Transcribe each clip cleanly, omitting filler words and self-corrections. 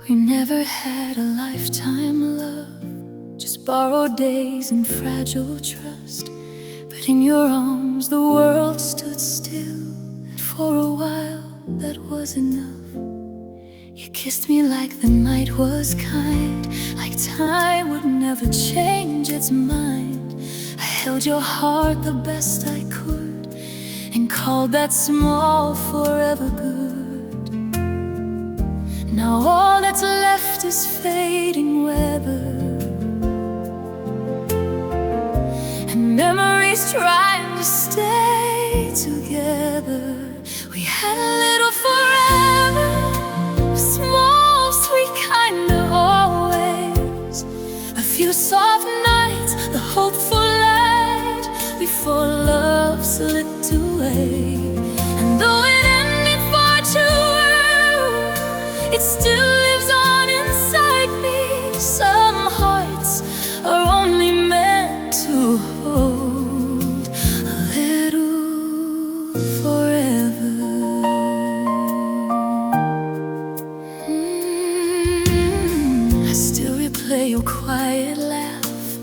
We never had a lifetime love, just borrowed days and fragile trust. But in your arms the world stood still, and for a while that was enough. You kissed me like the night was kind, like time would never change its mind. I held your heart the best I could, and called that small forever good. Now all that's left is fading weather, and memories trying to stay together. We had a little forever, small, sweet kind of always. A few soft nights, the hopeful light before love slipped away. And though it ended far too early, it still lives on inside me. Some hearts are only meant to hold a little forever. I still replay your quiet laugh,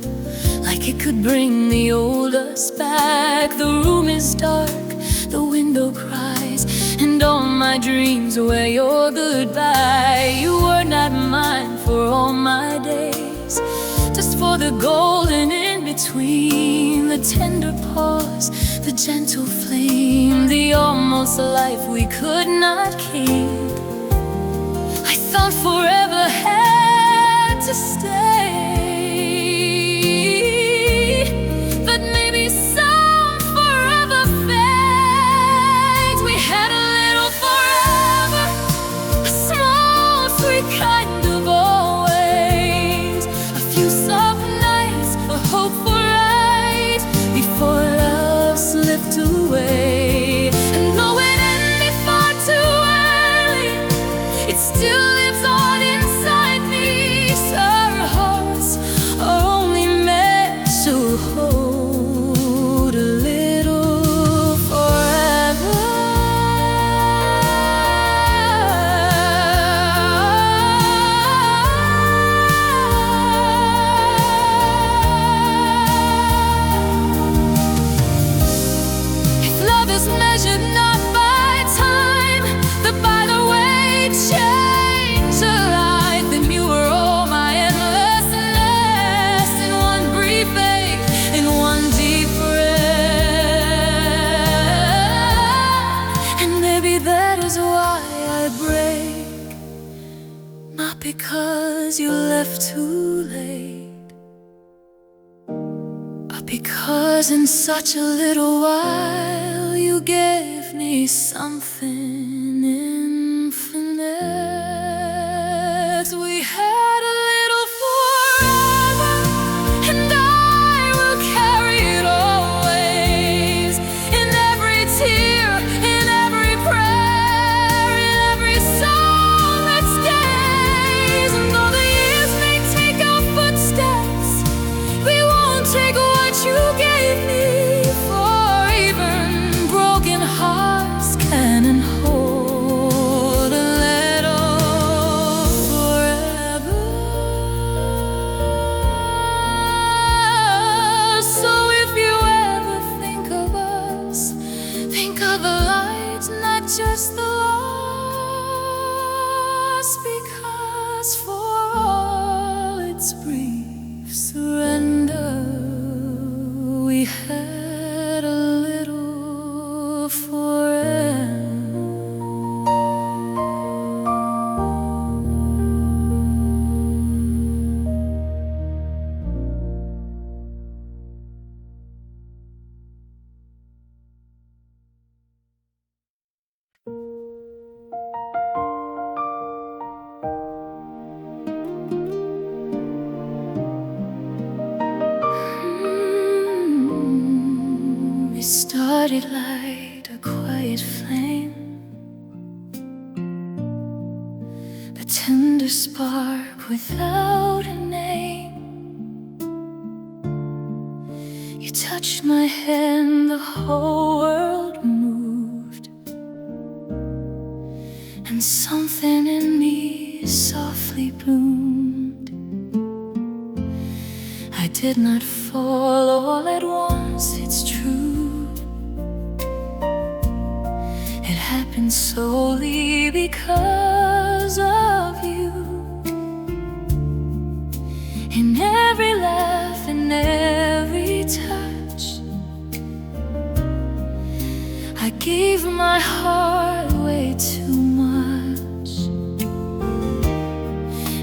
like it could bring the old us back. The room is dark, the window cries, and all my dreams were your goodbye. You were not mine for all my days, just for the golden in between, the tender pause, the gentle flame, the almost life we could not keep. I thought forever had to stay, but maybe some forever fades. We had a little forever, a small, sweet kind of always. A few soft nights, a hopeful light before love slipped away. And though it ended far too early, it still lives on inside me. Our hearts are only meant to hold a little forever. If love is measured not by time, but by the way it changed a life, then you were all my endlessness, in one brief ache, in one deep breath. And maybe that is why I break, not because you left too late, but because in such a little while you gave me something infinite. We had a little forever, and I will carry it always, in every tear, in every prayer, in every song that stays. And though the years may take our footsteps, we won't take what you gave me, for even broken hearts can and hold a little forever. So if you ever think of us, think of the light, not just the loss, because for all its brief surrender, we had a little forever. It started like a quiet flame, a tender spark without a name. You touched my hand, the whole world moved. I did not fall all at once, it's true. It happened solely because of you. In every laugh, in every touch, I gave my heart way too much.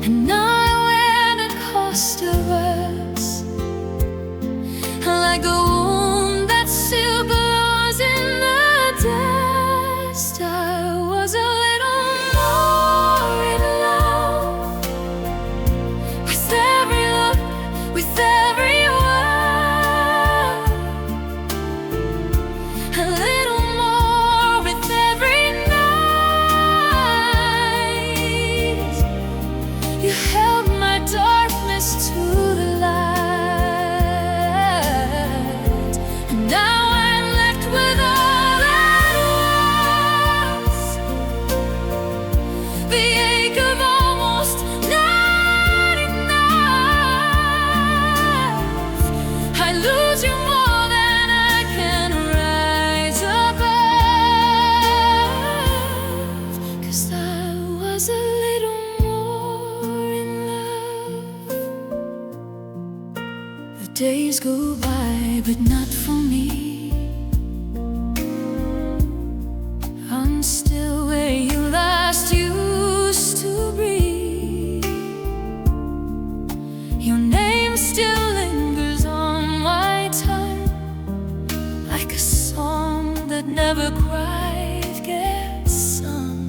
And I went and cost of us, like the wound that still glows in the dust. I was a little more in love with every look, with every word, a little more with every night. You held my darkness to the light, and now I'm left with all that was the ache of almost not enough. I lose you more than I can rise above, 'cause I was a little more in love. The days go by, but not for me. I'm still where you last used to breathe. Your name still lingers on my tongue, like a song that never quite gets sung.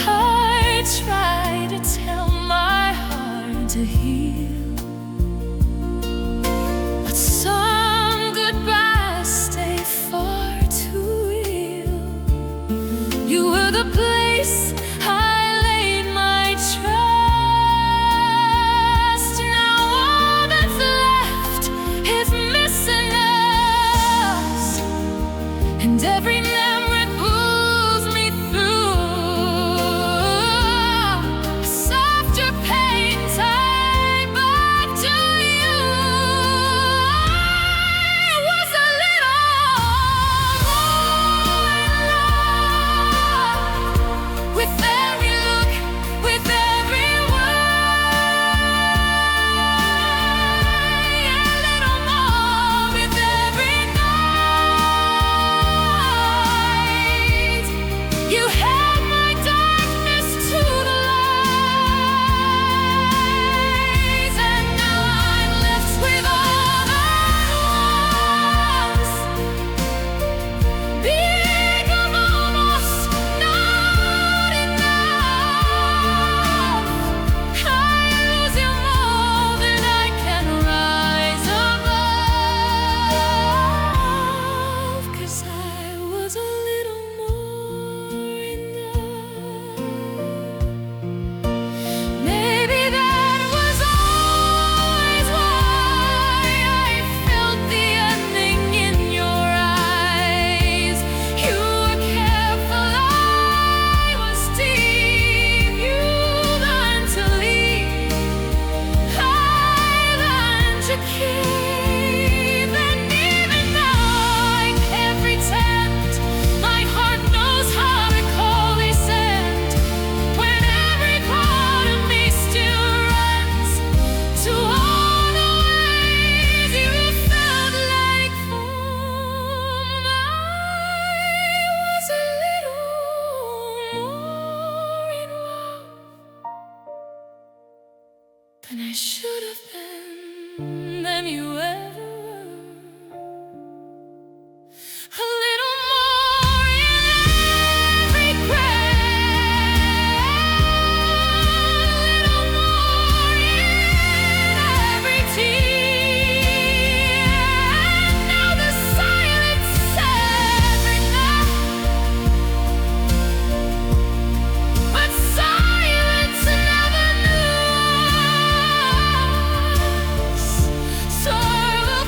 I try to tell my heart to heal, but some goodbyes stay far too real. You were the place I laid my trust. Now all that's left is missing us, and every memory pulls me through softer pain tied back to you. I was a little more in love with every look, with every word, a little more with every night. You held my darkness to the light, and now I'm left with all that was the ache of almost not enough. I lose you more than I can rise above, 'cause I was a little more in love. Maybe that was always why I felt the ending in your eyes. You were careful, I was deep. You learned to leave, I learned to keep. And even though I can't pretend, my heart knows how to call this end, when every part of me still runs to all the ways you felt like home. I was a little more in love than I should have been, than you ever were. A little more in every crack, a little more in every tear. And now the silence every night, but silence never knew us. So I will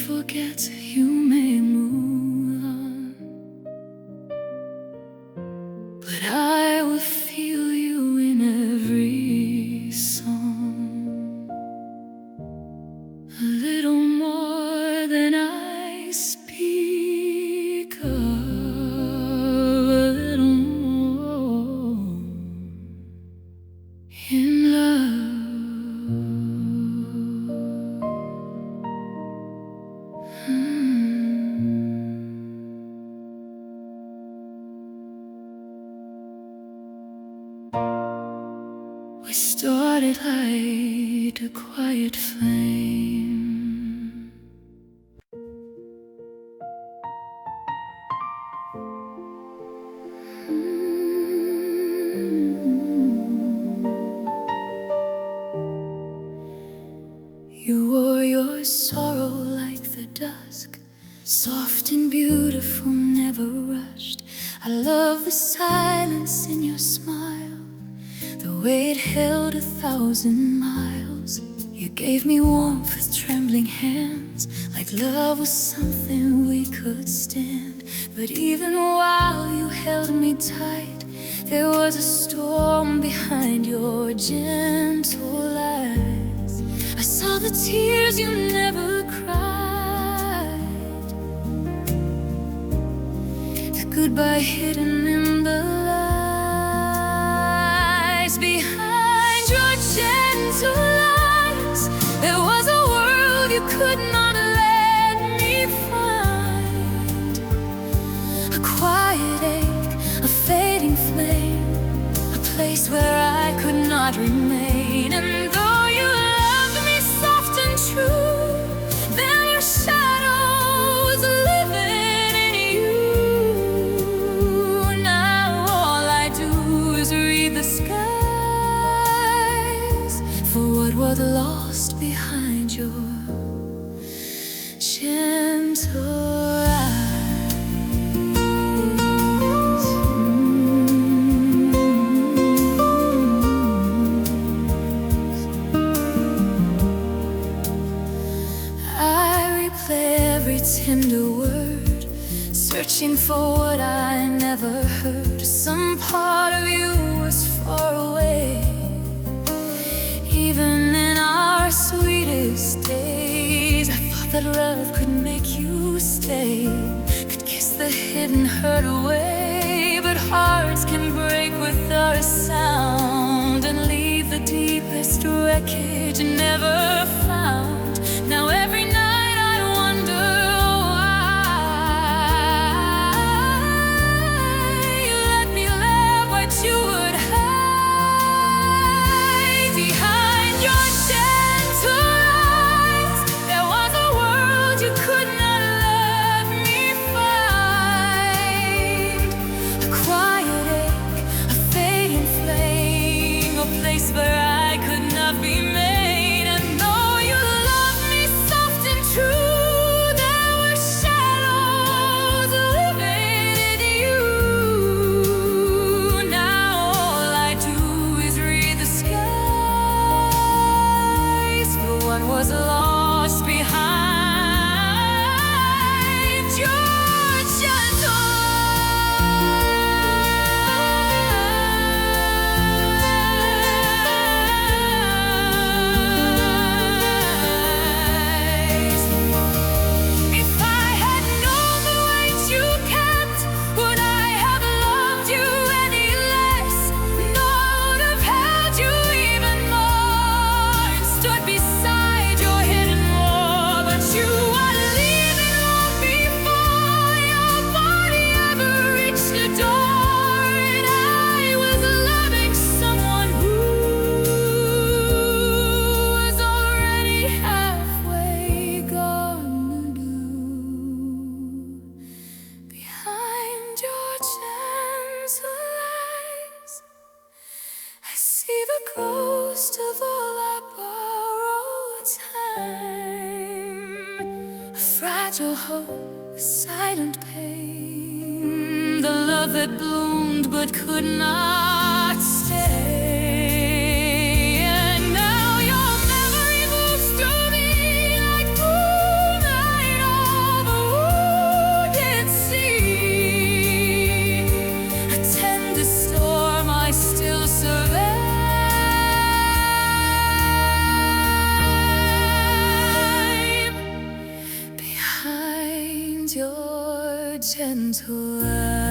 forget, you may move on, but I will feel you in every song. A little more than I speak of, a little more in love. We started like a quiet flame. You wore your sorrow like the dusk, soft and beautiful, never rushed. I love the silence in your smile, the way it held 1,000 miles. You gave me warmth with trembling hands, like love was something we could stand. But even while you held me tight, there was a storm behind your gentle eyes. I saw the tears you never cried, the goodbye hidden in the lies. Behind your gentle eyes, there was a world you could not let me find. A quiet ache, a fading flame, a place where I could not remain. And though you loved me soft and true, there were shadows living in you. Now all I do is read the skies for what was lost behind your gentle eyes. I replay every tender word, searching for what I never heard. Some part of you was far away, even in our sweetest days. I thought that love could make you stay, could kiss the hidden hurt away. But hearts can break without a sound and leave the deepest wreckage never found. Now every night I wonder why you let me live what you would hide. Behind your gentle eyes, there was a world you could not let me find. A quiet ache, a fading flame, a place where I could not be made. And though you loved me soft and true, there were shadows living in you. Now all I do is read the skies for what was lost behind your gentle eyes. If I had known the weight you kept, would I have loved you any less? No, I would have held you even more and stood beside your hidden wall. But you are leaving long before your body ever reached the door. And I was loving someone who was already halfway gone to do. Behind your gentle eyes, I see the ghost of all our borrowed time, a fragile hope, a silent pain, the love that bloomed but could not stay. And now your memory moves through me like moonlight your gentle eyes.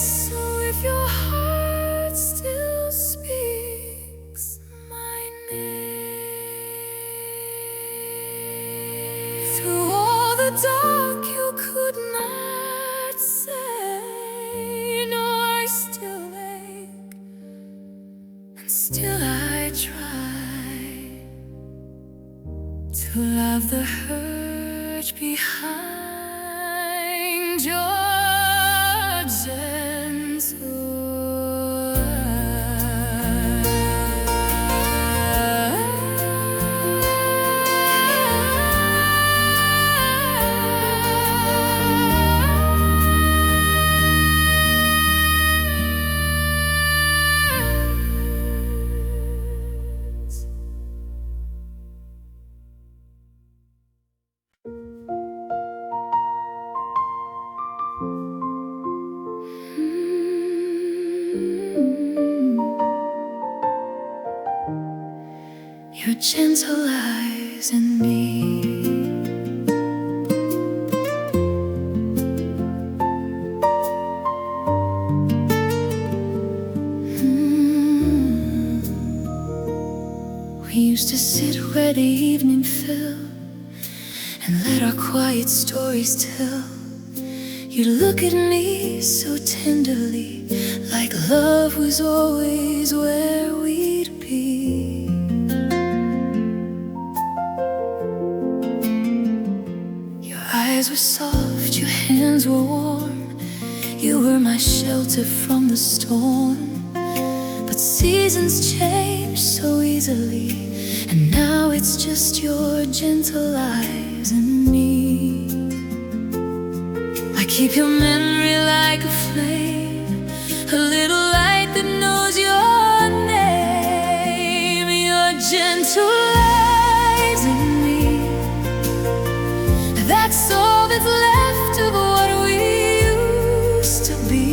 So if your heart still speaks my name, through all the dark you could not say, nor still wake, and still I try to love the hurt behind your gentle your gentle eyes in me. We used to sit where the evening fell and let our quiet stories tell. You'd look at me so tenderly, like love was always where we'd be. Your eyes were soft, your hands were warm, you were my shelter from the storm. But seasons change so easily, and now it's just your gentle eyes and me. I keep your memory like a flame, a little light that knows your name. Your gentle eyes in me, that's all that's left of what we used to be.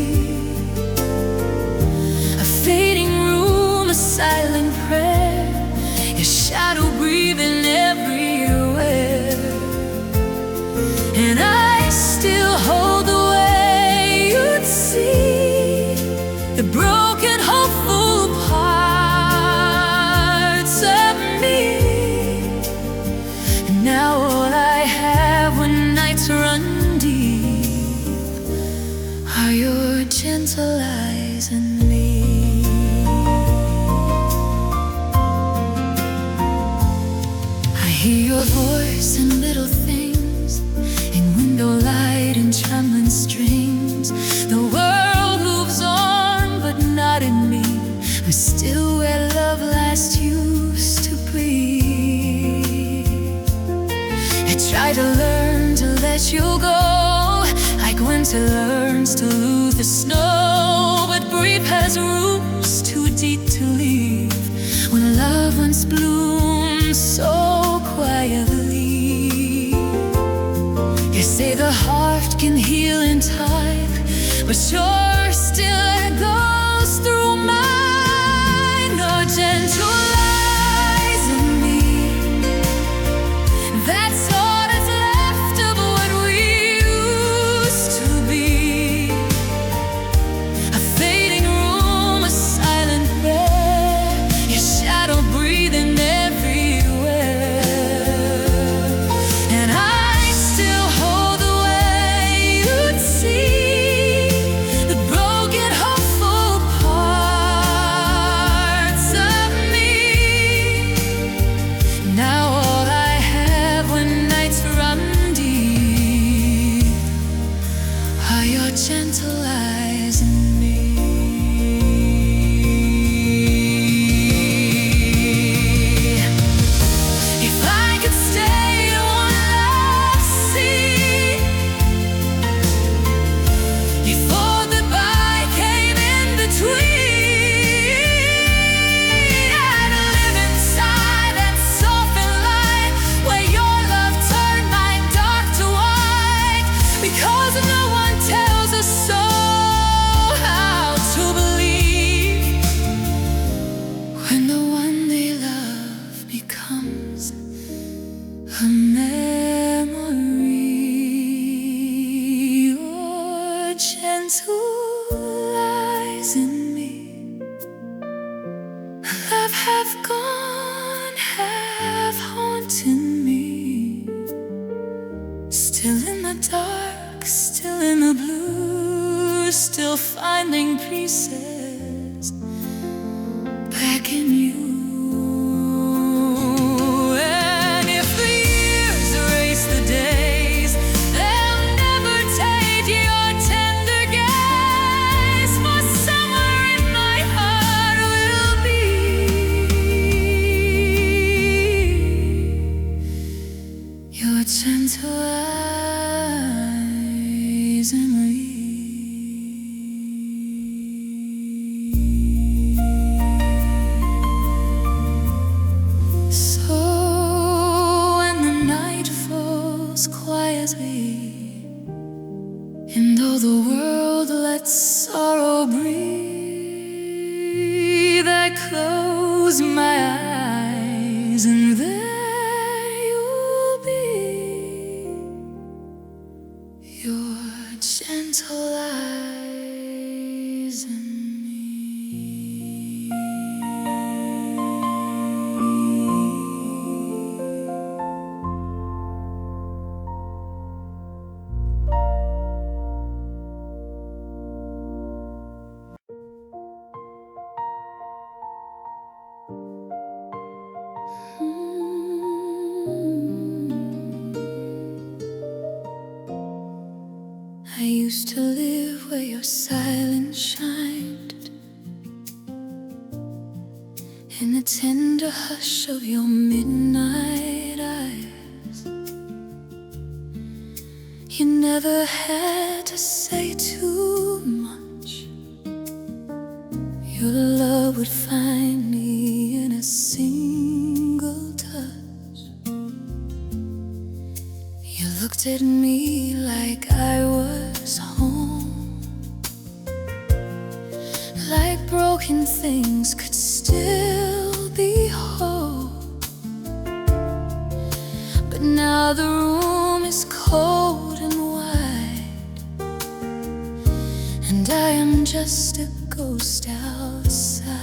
A fading room, a silent prayer, your shadow breathing everywhere. And I still hold the way you'd see the broken, hopeful parts of me. And now all I have when nights run deep are your gentle eyes and me. I hear your voice in little things, in window light and trembling strings. The world moves on, but not in me. I'm still where love last used to be. I try to learn to let you go, like winter learns to lose the snow. But grief has roots too deep to leave when love once bloomed so quietly. You say the heart can heal in time, but yours still goes through mine. No gentle lies in me, that's all that's left of what we used to be. A fading room, a silent prayer, your shadow breathing everywhere. And I still hold the way you'd see the broken still finding pieces back in you. And if the years erase the days, they'll never take your tender gaze, for somewhere in my heart will be your gentle eyes and me. So when the night falls quietly, and all the world lets sorrow breathe, I close my eyes, and there you'll be, your gentle eyes and me. I used to live where your silence shined, in the tender hush of your midnight eyes. You never had to say too much. Your love would find me in a single touch. You looked at me like I was home, like broken things could still be whole. But now the room is cold and wide, and I am just a ghost outside.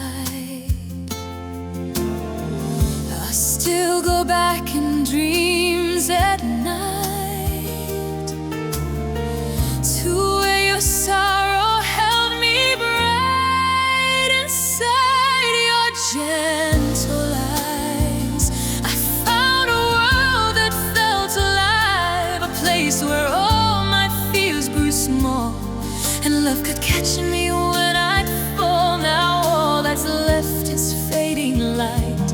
I still go back in dreams at night to where your sorrow held me bright inside your gentle eyes. I found a world that felt alive, a place where all my fears grew small, and love could catch me when I'd fall. Now all that's left is fading light,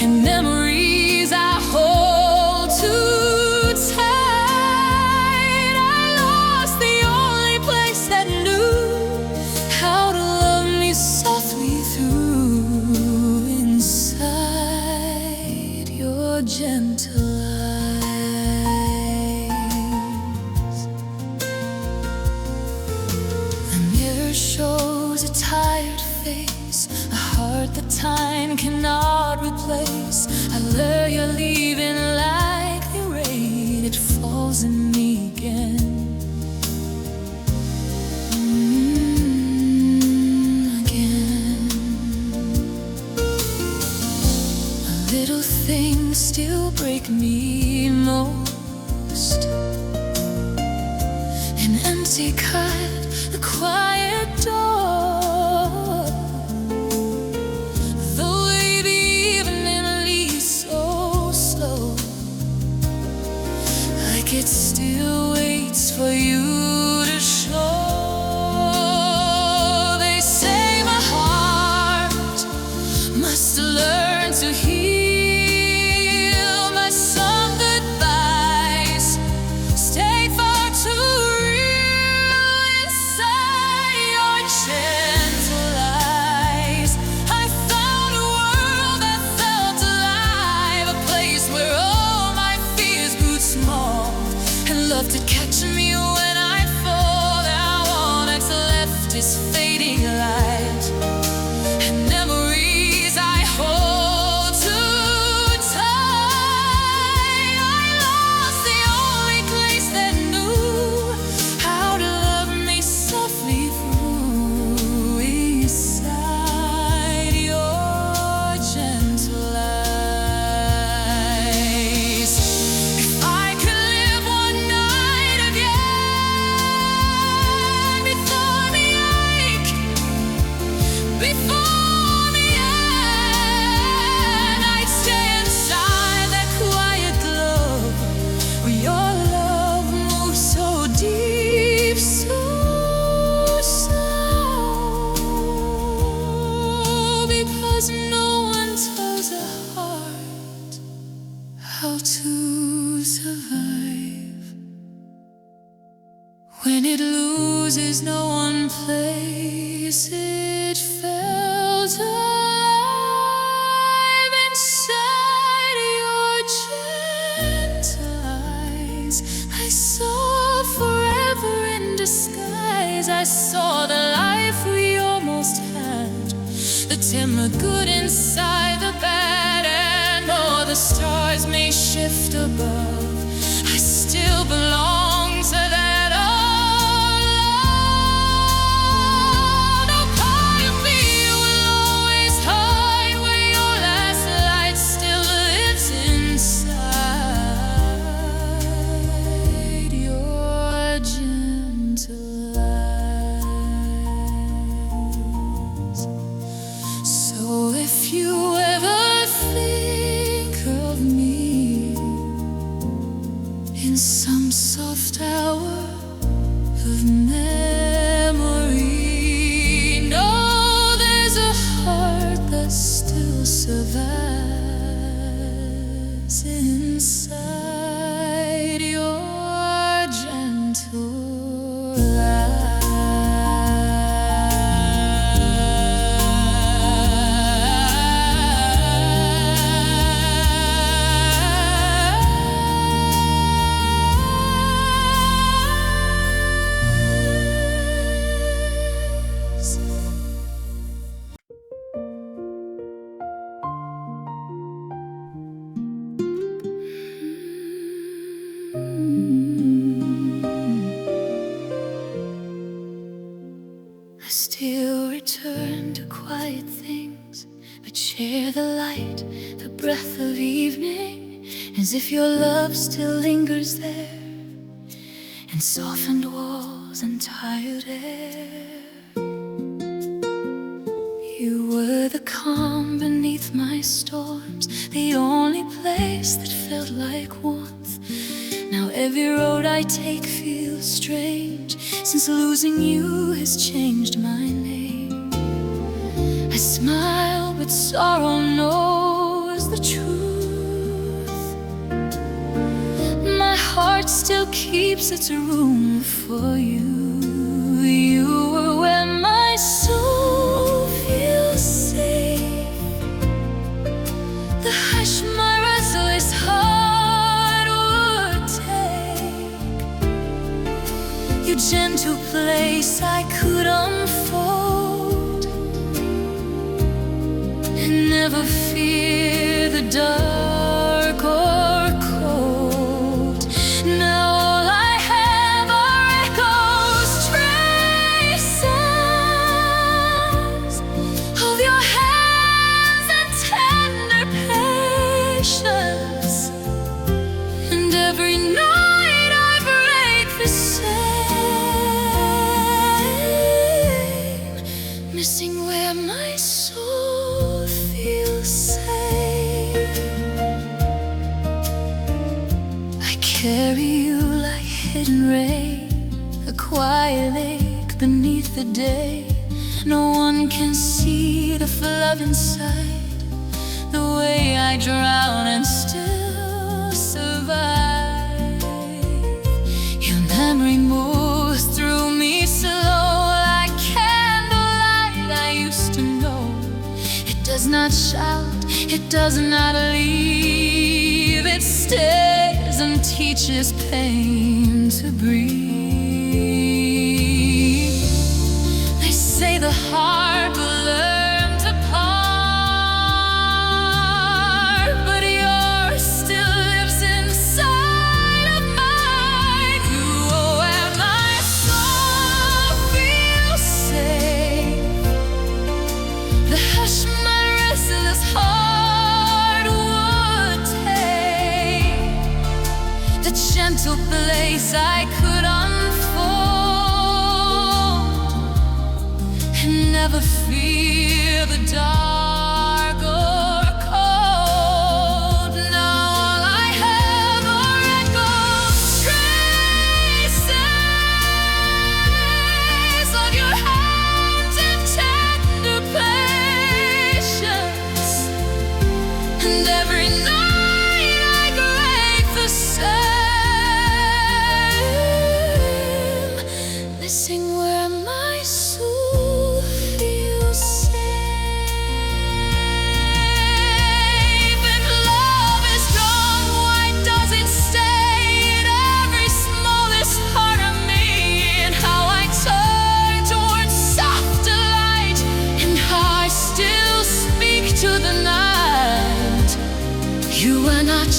and memories I hold too tight. I lost the only place that knew how to love me softly through, inside your gentle eyes. The mirror shows a tired face, a heart that time cannot replace. I lure you leaving like the rain, it falls in me again. Again. Little things still break me most, an empty cut, a quiet door, the way the evening leaves so slow, like it still waits for you to show. They say my heart must learn to heal, but some goodbyes stay far too real inside your gentle eyes. I found a world that felt alive, a place where all my fears grew small, and love to catch me when I no one place, it felt alive inside your gentle eyes. I saw forever in disguise. I saw the life we almost had, the timber good inside the bad, and though the stars may shift above, I still belong to that old love. No part of me will always hide where your last light still lives inside your gentle eyes. So if you ever think of me in some soft hour of memory, know there's a heart that still survives inside your gentle I still return to quiet things, but share the light, the breath of evening, as if your love still lingers there, in softened walls and tired air. You were the calm beneath my storms, the only place that felt like warmth. Now every road I take feels strange, since losing you has changed my name. I smile, but sorrow knows the truth. My heart still keeps its room for you. You were where my soul feels safe, the hush my restless heart would take, your gentle place I could unfold, and never fear the dark or cold. Now all I have are echoes, traces of your hands and tender patience, and every night I break the same, missing where my soul feels safe. I carry you like hidden rain, a quiet lake beneath the day. No one can see the love inside, the way I drown and still survive. Your memory moves through me slow, like candlelight I used to know. It does not shout, it does not leave, it stays and teaches pain to breathe. They say the heart will learn to part, but yours still lives inside of mine. You are where my soul feels safe, the hush my restless heart would take, the gentle place I could unfold, and never fear the dark or cold. Now all I have are echoes, traces of your hands and tender patience, and every night I crave the same, missing where my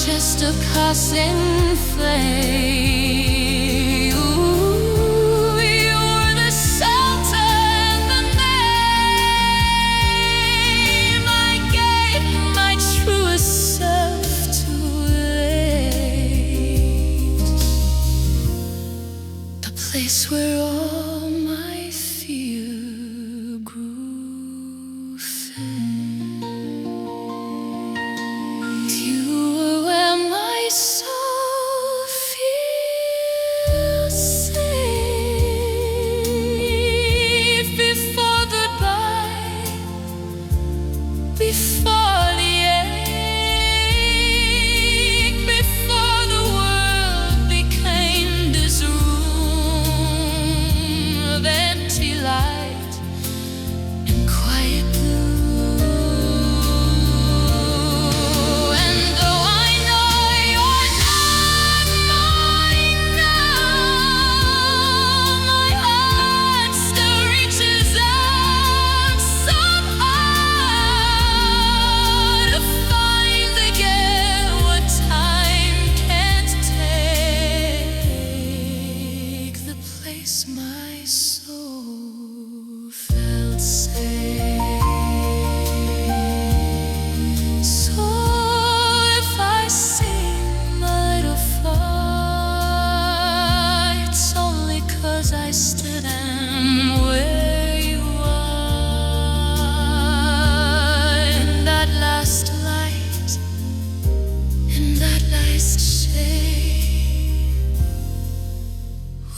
just a passing flame. Ooh, you're the shelter and the name I gave my truest self too late. The place where all my fear grew faint. You were where my soul feels safe. Before goodbye, before the ache, before the world became this room of empty light and quiet blue. And though I know you're not mine now, my heart still reaches out somehow to find again what time can't take, the place my soul felt safe. So if I seem a little far, it's only 'cause I still am where you are. In that last light, in that last shade,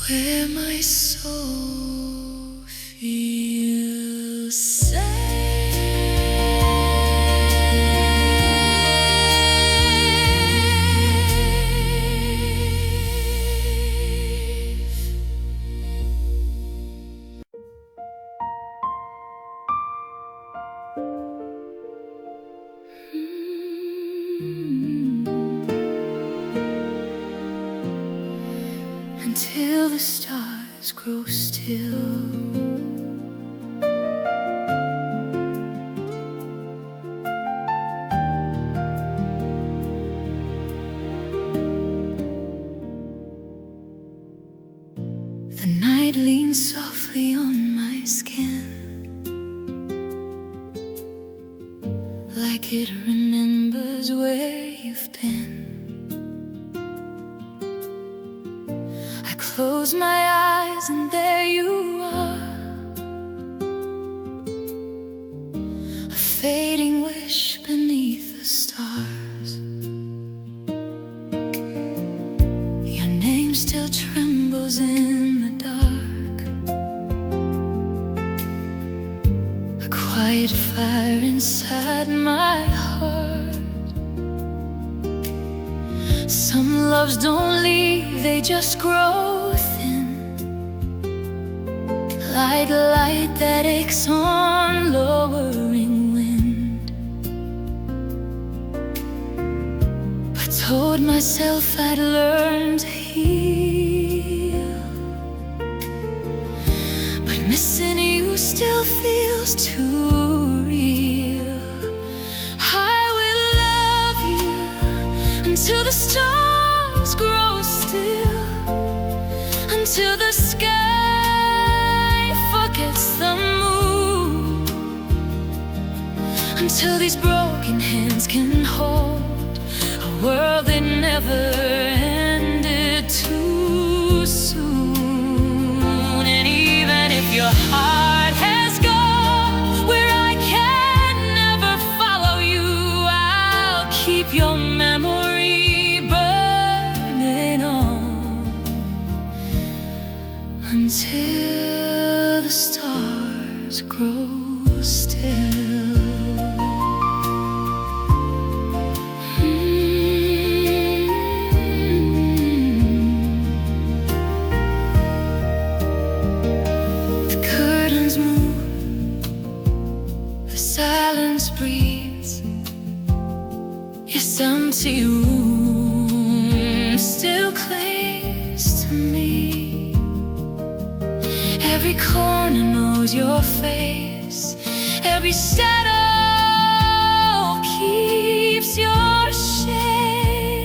where my soul feels safe. Until the stars grow still, the night leans softly on my skin, like it remembers where you've been. I close my eyes and there you are, a fading wish beneath the stars. Your name still trembles in the dark, a quiet fire inside my heart. Some loves don't leave, they just grow thin, like light that aches on lowering wind. I told myself I'd learn to heal, but missing you still feels too real. I will love you until the stars grow still, until the sky forgets the moon, until these broken hands can hold a world that never ended too soon. And even if your heart has gone where I can never follow you, I'll keep your memory burning on until the stars grow still. The curtains move, the silence breathes. This empty room still clings to me. Every corner knows your face, every shadow keeps your shade.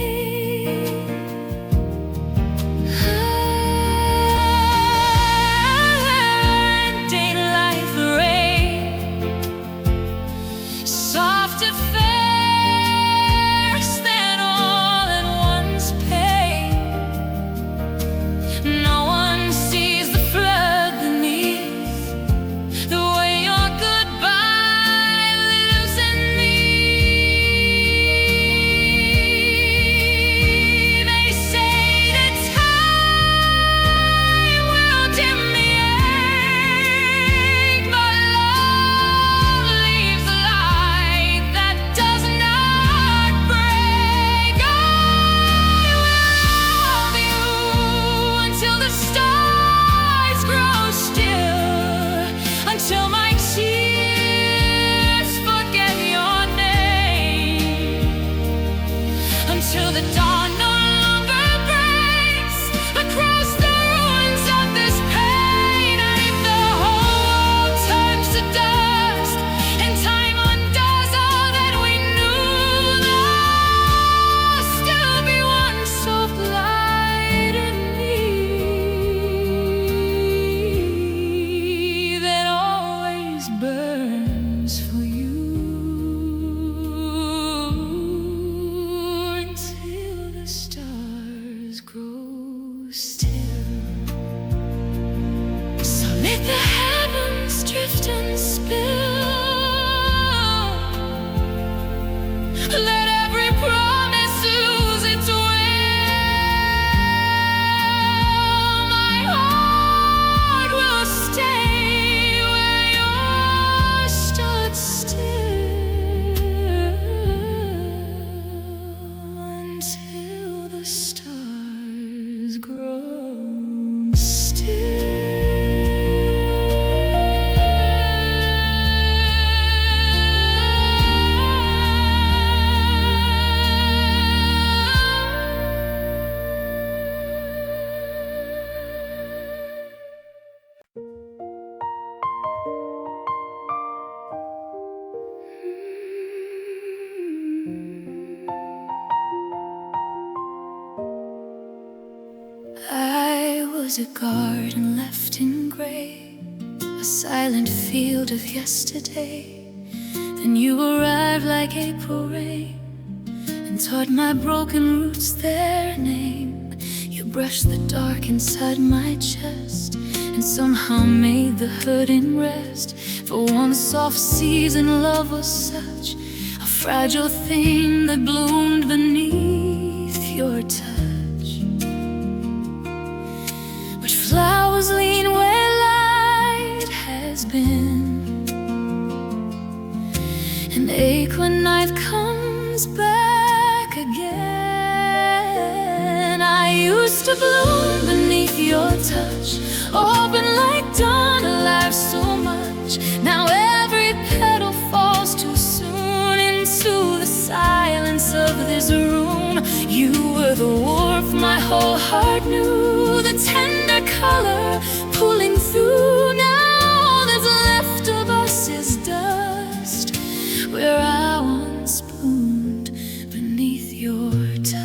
was a garden left in gray, a silent field of yesterday. Then you arrived like April rain and taught my broken roots their name. You brushed the dark inside my chest and somehow made the hurting rest. For one soft season, love was such a fragile thing that bloomed beneath your touch. But flowers lean where light has been, and ache when night comes back again. I used to bloom beneath your touch, open like dawn, alive so much. Now every petal falls too soon into the silence of this room. You were the warmth my whole heart knew, the tender color pulling through. Now all that's left of us is dust, where I once bloomed beneath your touch.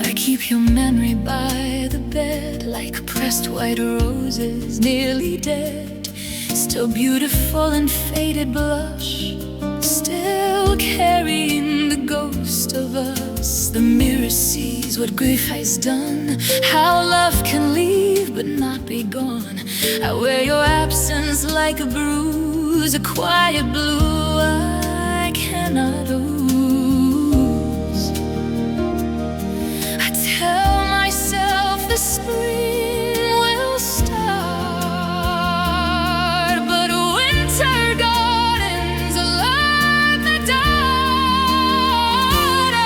I keep your memory by the bed, like pressed white roses, nearly dead, still beautiful in faded blush, still carrying the ghost of us. The mirror sees what grief has done, how love can leave but not be gone. I wear your absence like a bruise, a quiet blue I cannot lose. I tell myself the spring will start, but winter gardens alive the dark. I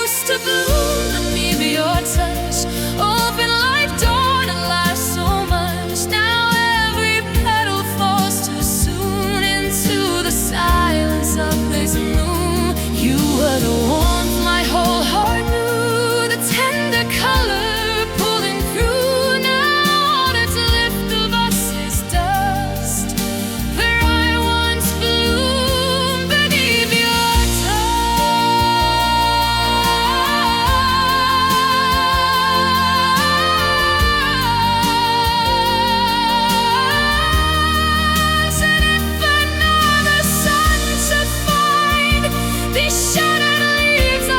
used to bloom beneath your touch, open like dawn, alive so much. Now every petal falls too soon into the silence of this moon. You were the warmth my whole heart knew, the tender color pulling through. Now all that's left of us is dust, where I once bloomed beneath your touch. And if another sunset find these shattered leaves I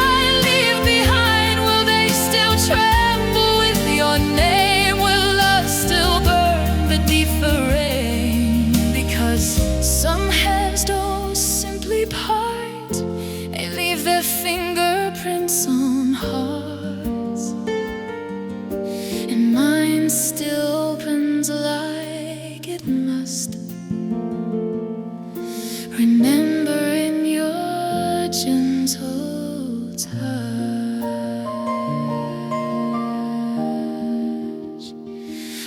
leave behind, will they still tremble with your name? Will love still burn beneath the rain? Because some hands don't simply part, they leave their fingerprints on hearts, and mine still opens like it must, remembering your gentle touch.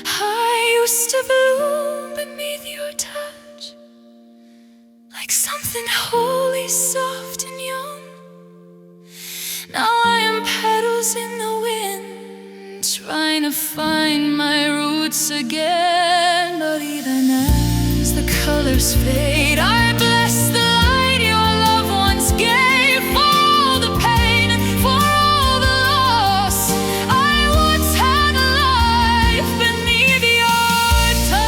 I used to bloom beneath your touch, like something holy, soft and young. Now I am petals in the wind, trying to find my roots again. But even as the colors fade, I bless the light your love once gave. For all the pain, for all the loss, I once had a life beneath your touch.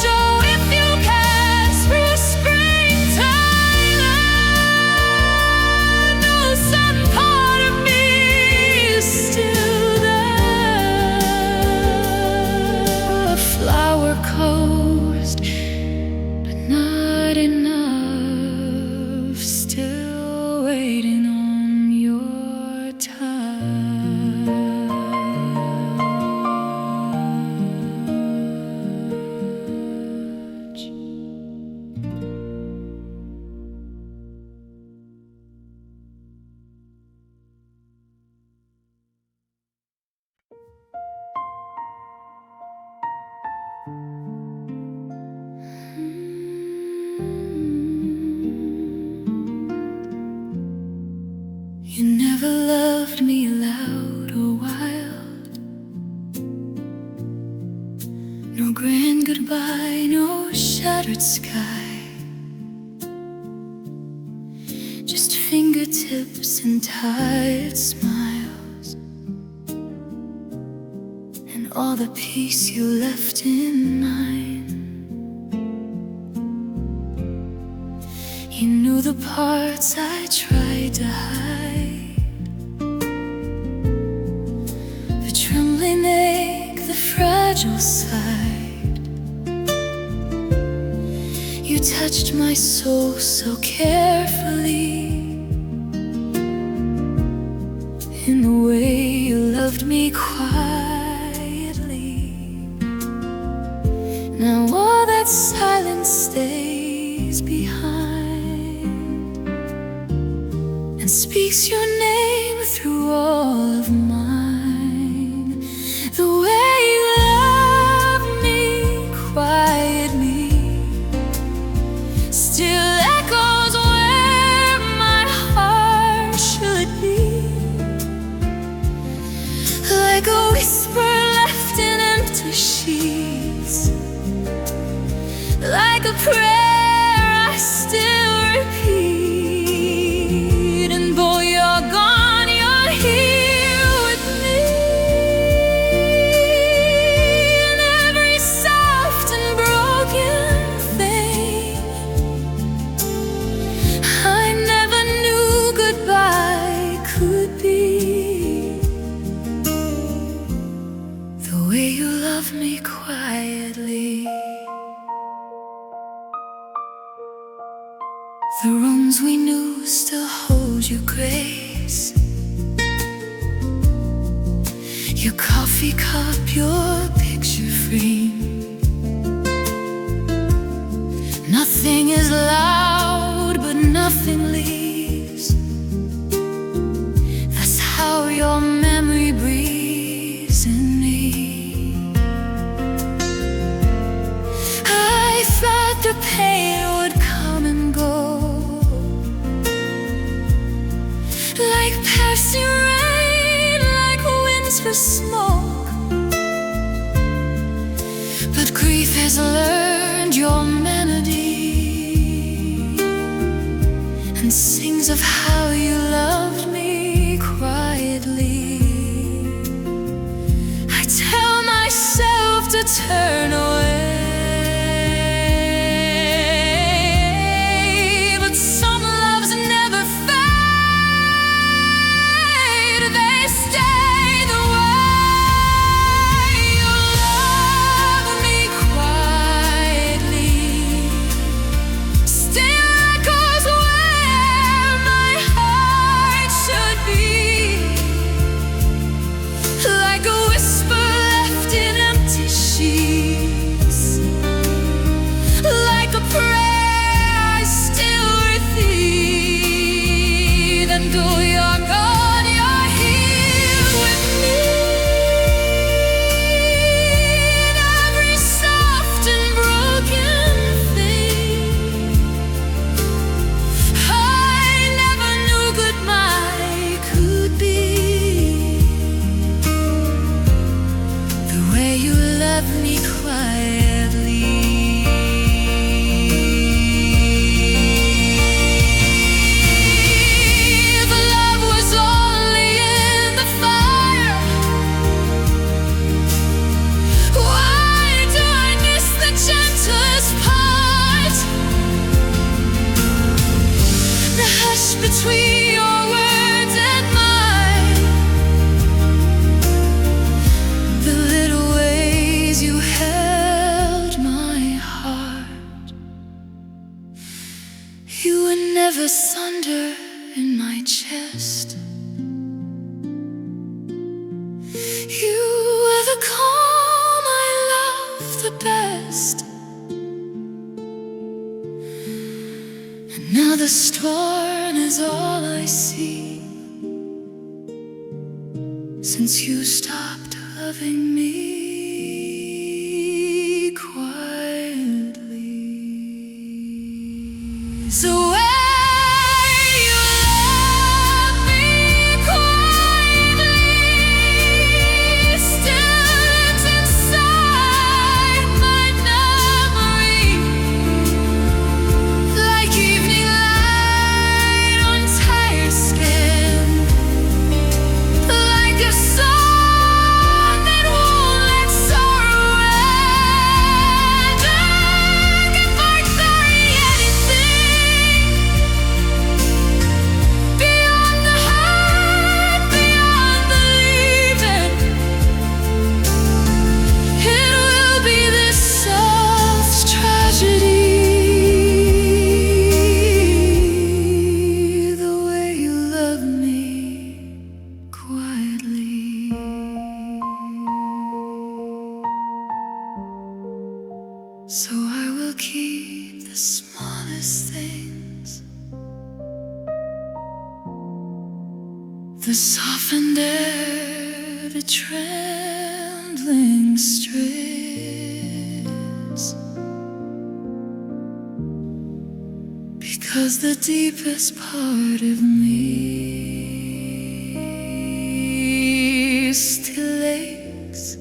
So if you pass through springtime, know some part of me is still favorite sky. Just fingertips and tired smiles, and all the peace you left in mine. You knew the parts I tried to hide, the trembling ache, the fragile side. You touched my soul so carefully, in the way you loved me quietly. Now all that silence stays behind and speaks your name through all of mine. The way you love me quietly still echoes where my heart should be, like a whisper left in empty sheets, like a prayer I still repeat. And though you're gone, you're here with me, in every soft and broken thing. I never knew goodbye could be, the way you love me quietly. The rooms we knew still hold your grace, your coffee cup, your picture frame. Nothing is loud, but nothing leaves. That's how your memory breathes in me. I thought the pain would come and go, like passing rain, like winds for smoke. But grief has learned your melody and sings of how you loved me quietly. I tell myself to turn away, but some loves never fade. They stay the way you love me quietly. Still echoes where my heart should be, like a whisper left in empty sheets, like a prayer I still repeat. And though you're gone, you're here with me, in every soft and broken thing. I never knew goodbye could be, the way you love me quietly. The love was only in the fire. Why do I miss the gentlest part? The hush between your words and mine, the little ways you held my heart. You were never sunder in my chest. You were the calm I love the best. And now the storm is all I see, since you stopped loving me quietly. So where you love me quietly still lives inside my memory. The softened air, the trembling strings, because the deepest part of me still aches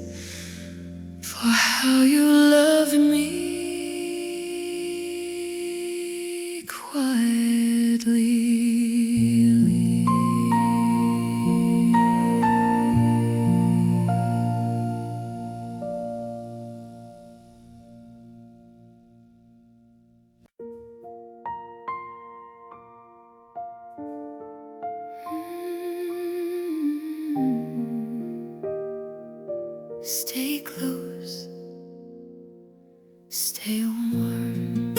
for how you love me quietly. Stay close, stay warm.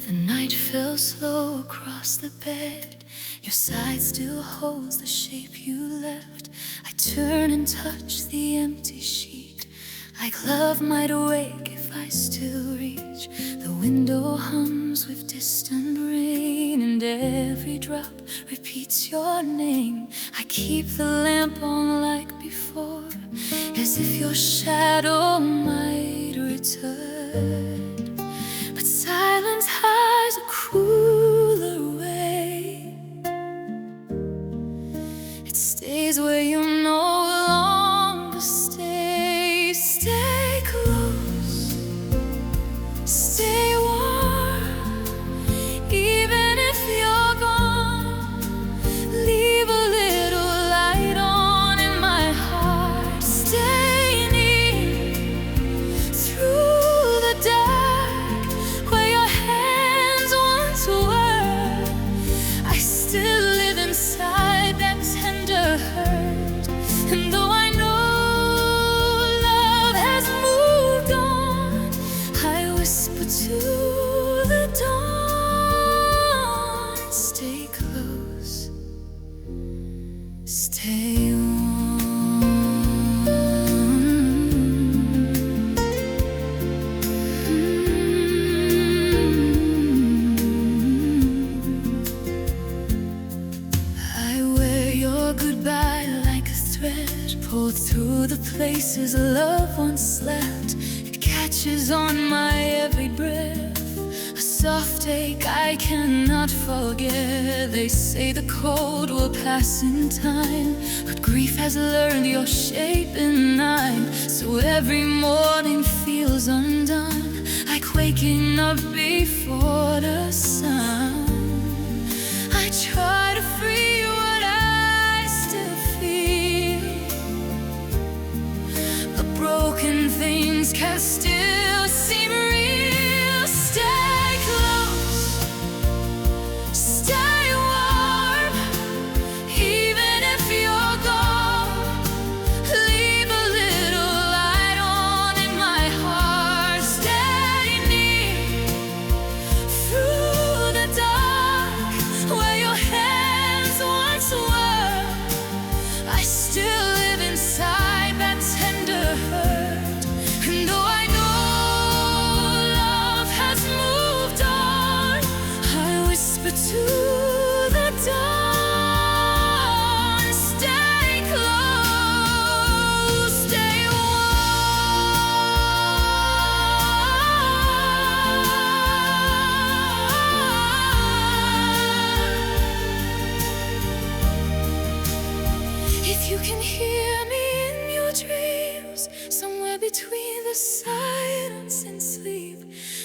The night fell slow across the bed. Your side still holds the shape you left. I turn and touch the empty sheet, like love might awake if I still reach. The window hums with distant rain, and every drop repeats your name. I keep the lamp on like before, as if your shadow might return. But silence hides a cooler way. It stays where you no longer stay. Stay close, stay warm. Even if you're gone, leave a little light on in my heart. Stay near through the dark, where your hands once were. I still live inside that tender hurt, and though I know love has moved on, I whisper to the dawn. Stay close, stay I wear your goodbye like a thread, pulled through the places love once slept. It catches on my every breath, a soft ache I cannot forget. They say the cold will pass in time, but grief has learned your shape in mine. So every morning feels undone, like waking up before the sun. I try to free what I still feel, but broken things can still seem real. Stay close, stay warm. Even if you're gone, leave a little light on in my heart. Stay near through the dark, where your hands once were. I still live inside that tender hurt, and though I know love has moved on, I whisper to the dawn. Stay close, stay warm. If you can hear me in your dreams, somewhere between the silence and sleep,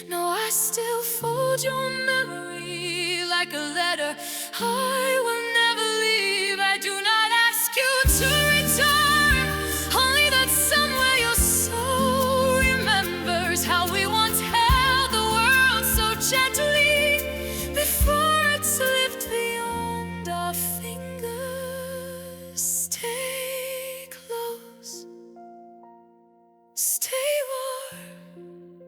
no, I still fold your memory like a letter I will never leave. I do not ask you to return, only that somewhere your soul remembers how we once held the world so gently before it slipped beyond our fingers. Stay close, stay warm,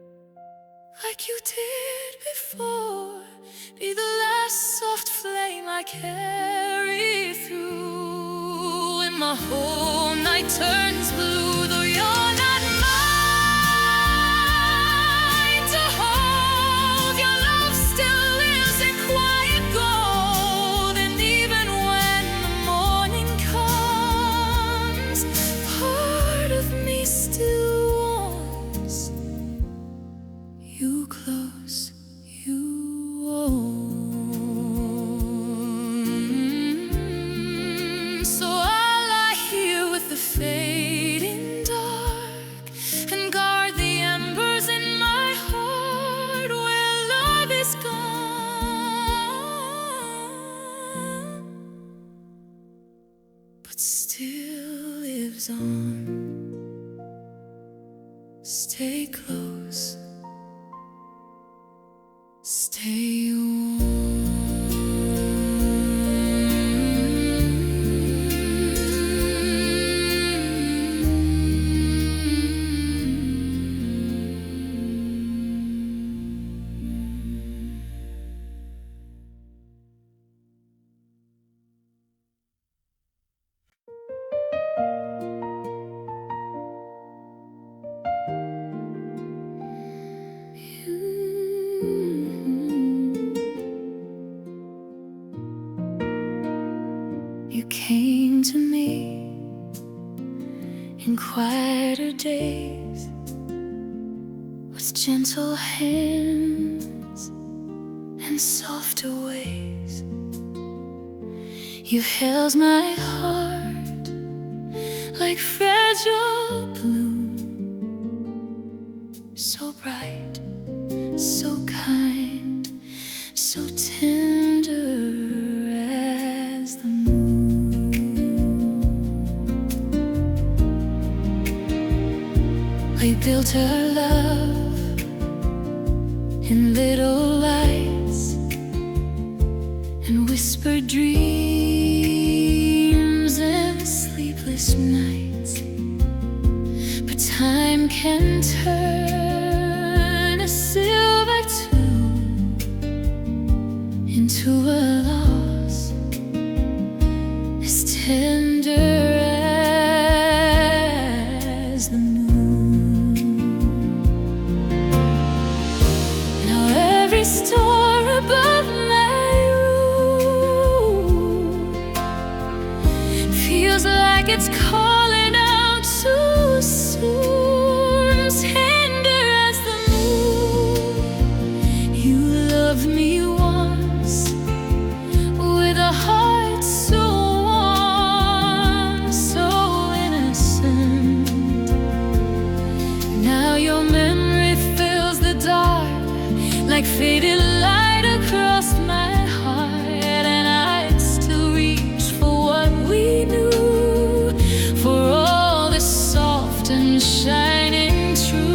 like you did before. Be the last soft flame I carry through when my whole night turns blue. Though still lives on. Stay close, stay warm. You came to me in quieter days with gentle hands and softer ways. You held my heart like fragile bloom, so bright, so kind, so tender as the moon. We built our love in little lights and whispered dreams and sleepless nights. But time can turn a silver tune into a loss as tender as the moon. Now every star above my room feels like it's calling out too soon. Tender as the moon, you loved me once with a heart so warm, so innocent. Now your memory fills the dark like faded light across my heart, and I still reach for what we knew, for all the soft and shining truth.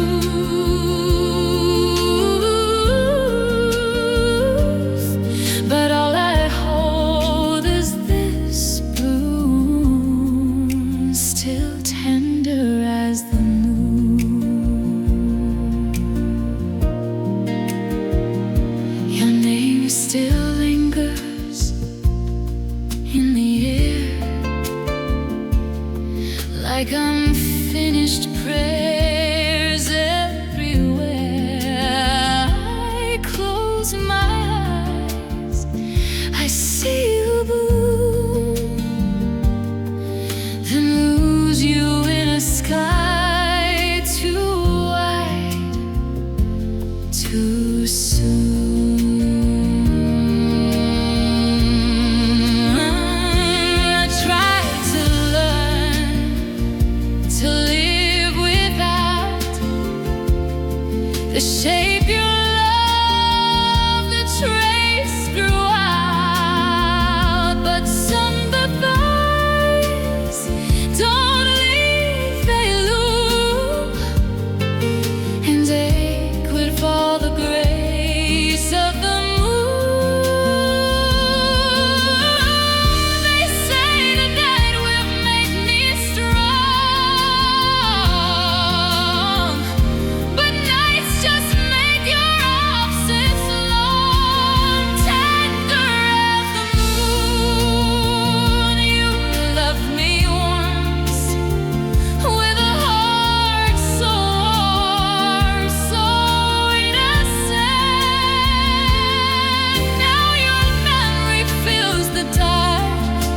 But all I hold is this bloom, still tender as the moon. Your name still lingers in the air like unfinished prayers everywhere. I close my eyes, I see you bloom, then lose you in a sky too wide, too soon. I tried to learn to live without the shape your love, the trace throughout. But some goodbyes don't leave, they loom and ache with all the grace of the moon. They say the night will make me strong, but nights just make your absence long. Tender as the moon, you loved me once with a heart so warm, so innocent. Now your memory fills the dark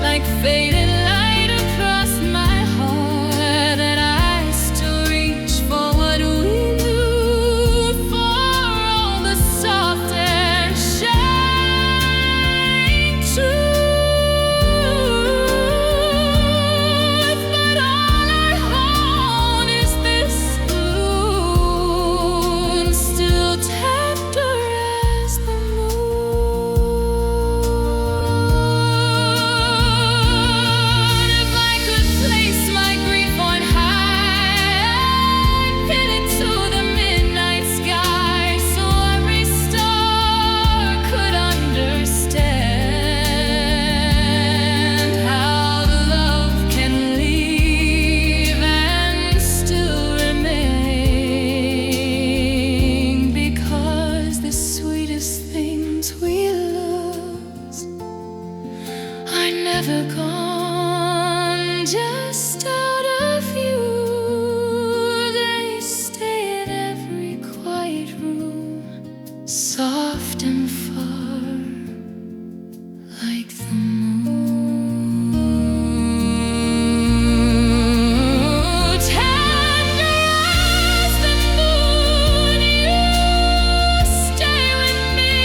like faded light across my heart, and I still reach for what we knew, for all the soft and shining truth. But all I hold is this bloom, still tender as the moon. just out of you. They stay in every quiet room, soft and far, like the moon. Tender as the moon, you stay with me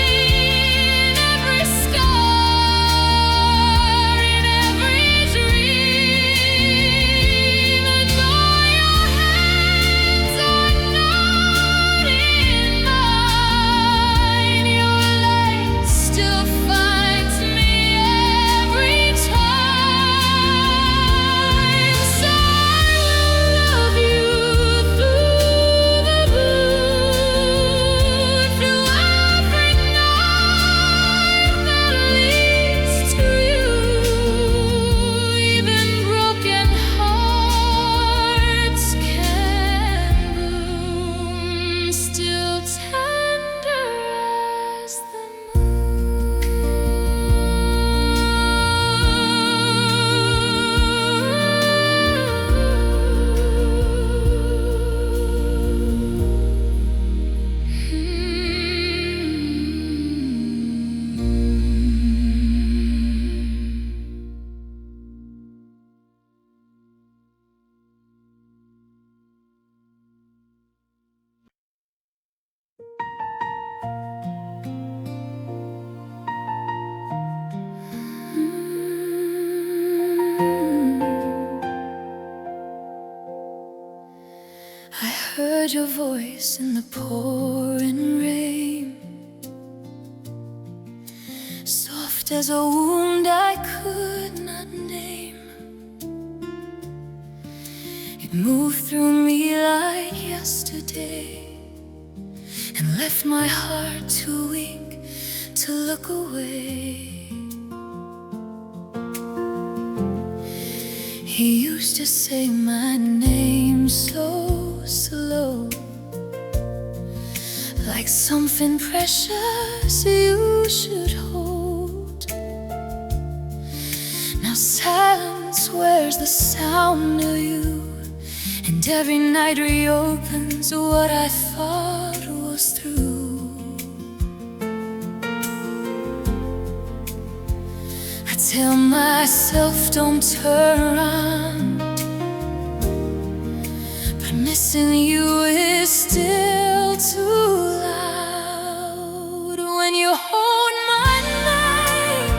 in every scar, in every dream. And though your hands are not in mine, your light still finds me every time. So I will love you through the moon, through every night that leads to you. Even broken hearts can bloom, still tender as the I heard your voice in the pouring rain, soft as a wound I could not name. It moved through me like yesterday and left my heart too weak to look away. He used to say my name so slow, like something precious you should hold. Now silence wears the sound of you, and every night reopens what I thought was through. I tell myself don't turn around, but missing you is still too loud. When you hold my name,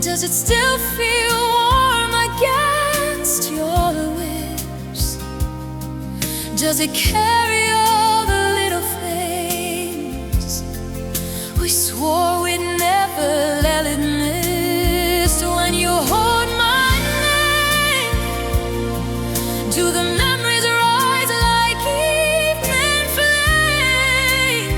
does it still feel warm against your lips? Does it carry all the little things we swore we'd never let it miss? When you hold my name, do the memories rise like evening flame?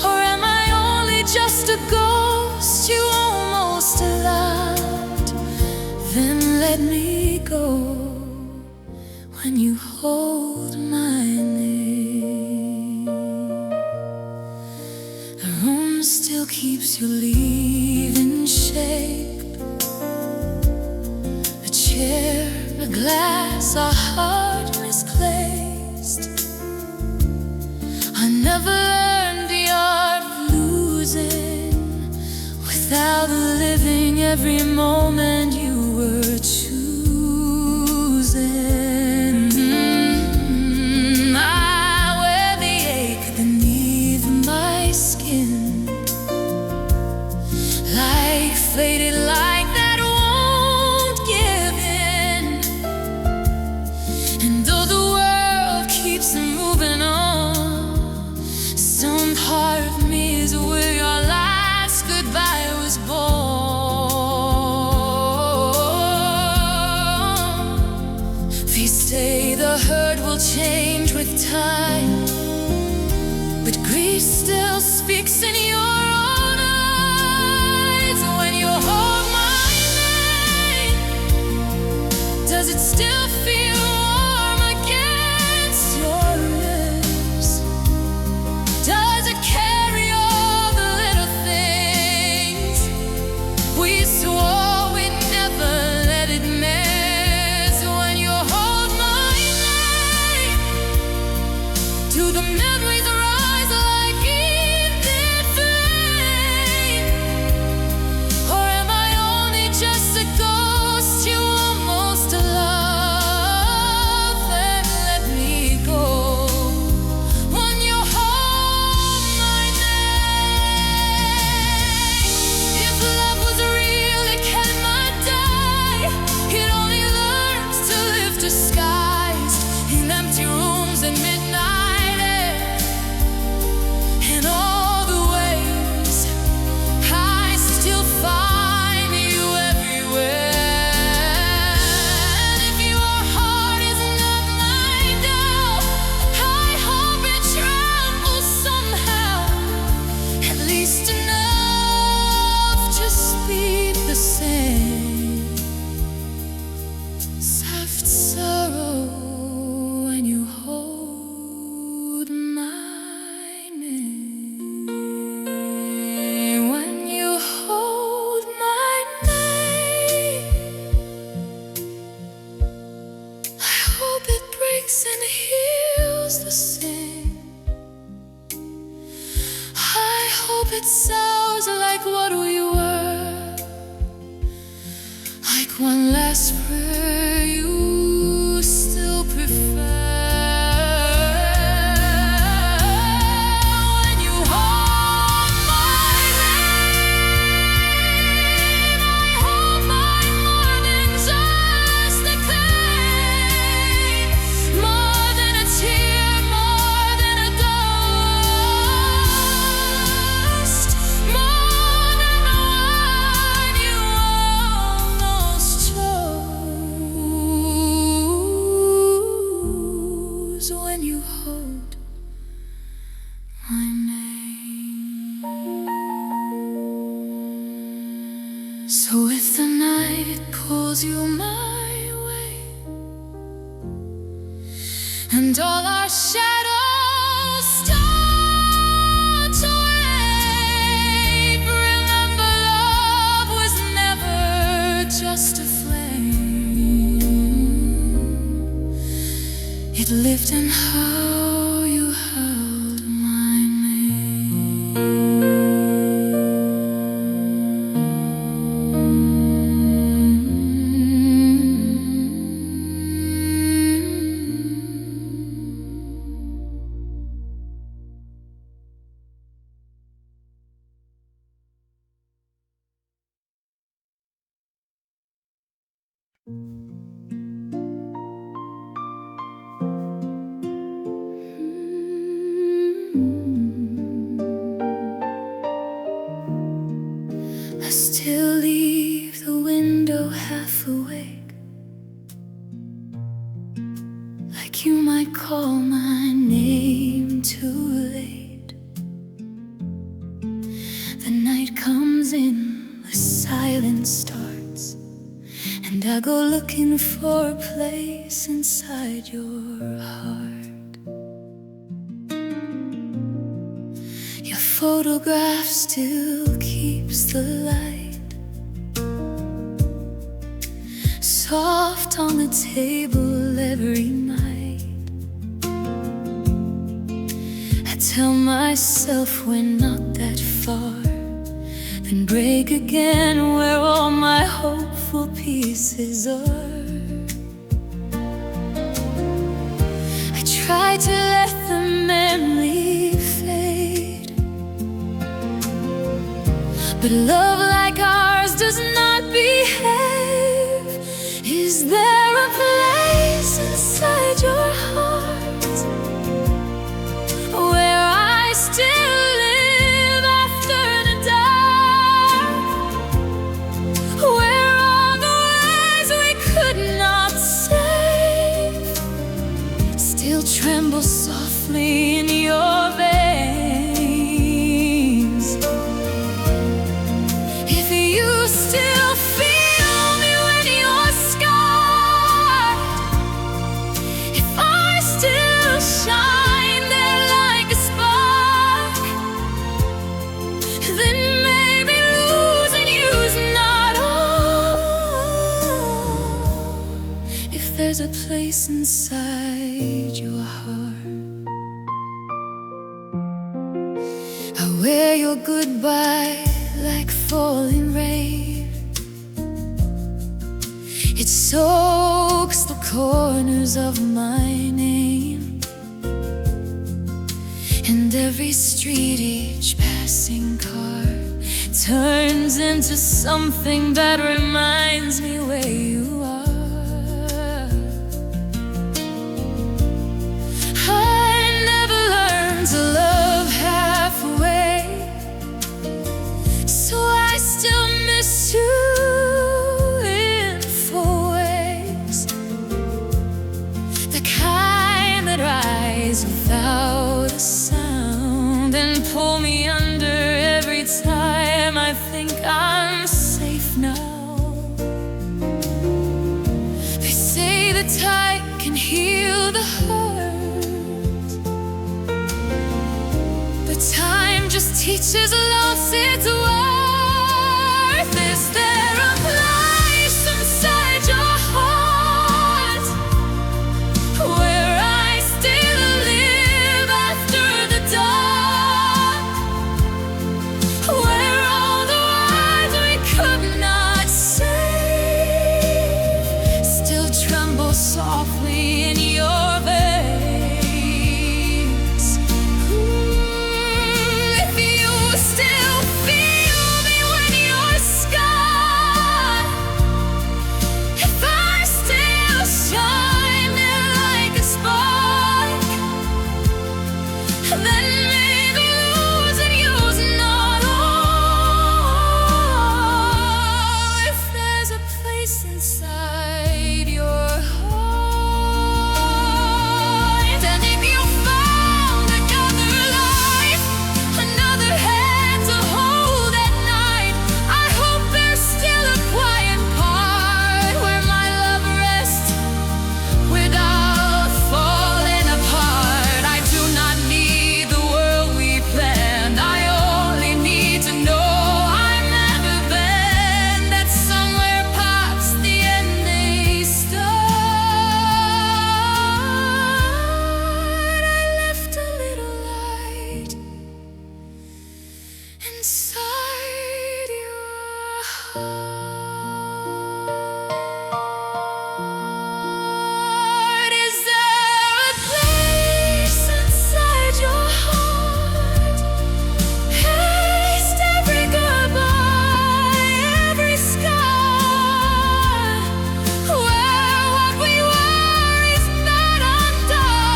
Or am I only just a ghost you almost allowed? Then let me go when you hold my name. The room still keeps your leaving shape. A chair, a glass, a heart misplaced. I never learned the art of losing without living every moment you were choosing. I wear the ache beneath my skin, like faded light that won't give in. And though the world keeps moving on, some part of me is where your last goodbye was born. They say the hurt will change with time, but grief still speaks in your own eyes. When you hold my name, does it still feel warm against your lips? Does it carry all the little things we swore we'd never let it like one last prayer you still prefer. When you hold my name, I hold mine more than just a claim, more than a tear, more than a ghost, more than the one you almost chose. When you hold my name. So if the night pulls you my way, and all our shadows start to wave, remember love was never just a flame. It lived in how you held my I still leave the window half awake, like you might call my name too late. The night comes in, the silence starts, and I go looking for a place inside your heart. Your photograph still keeps the light soft on the table every night. I tell myself we're not that far, then break again where all my hopeful pieces are. I try to let the memory fade, but love like ours does not behave. Is there a place inside your heart where I still live after the dark, where all the words we could not say still tremble softly in your veins? If you still feel me when you're scarred, if I still shine there like a spark, then maybe losing you's not all. If there's a place inside your heart, I wear your goodbye like falling rain. It soaks the corners of my name, and every street, each passing car turns into something that reminds me where you are. I never learned to love halfway, so I still miss you in full ways, the kind that rise without a sound and pull me under every time I think I'm safe now. They say the tide can heal the hurt, but time just teaches loss its worth. Is there a place inside your heart where I still live after the dark, where all the words we could not say softly in your veins. If you still feel me when you're sky, if I still shine like a spark, then maybe losing you's not all. If there's a place inside your heart, and if you found another life, another hand to hold at night, I hope there's still a quiet part where my love rests without falling apart. I do not need the world we planned, I only need to know I'm never been. That somewhere past the end they start. I left a little light inside your heart. Is there a place inside your heart? Taste every goodbye, every scar, where what we were is not undone,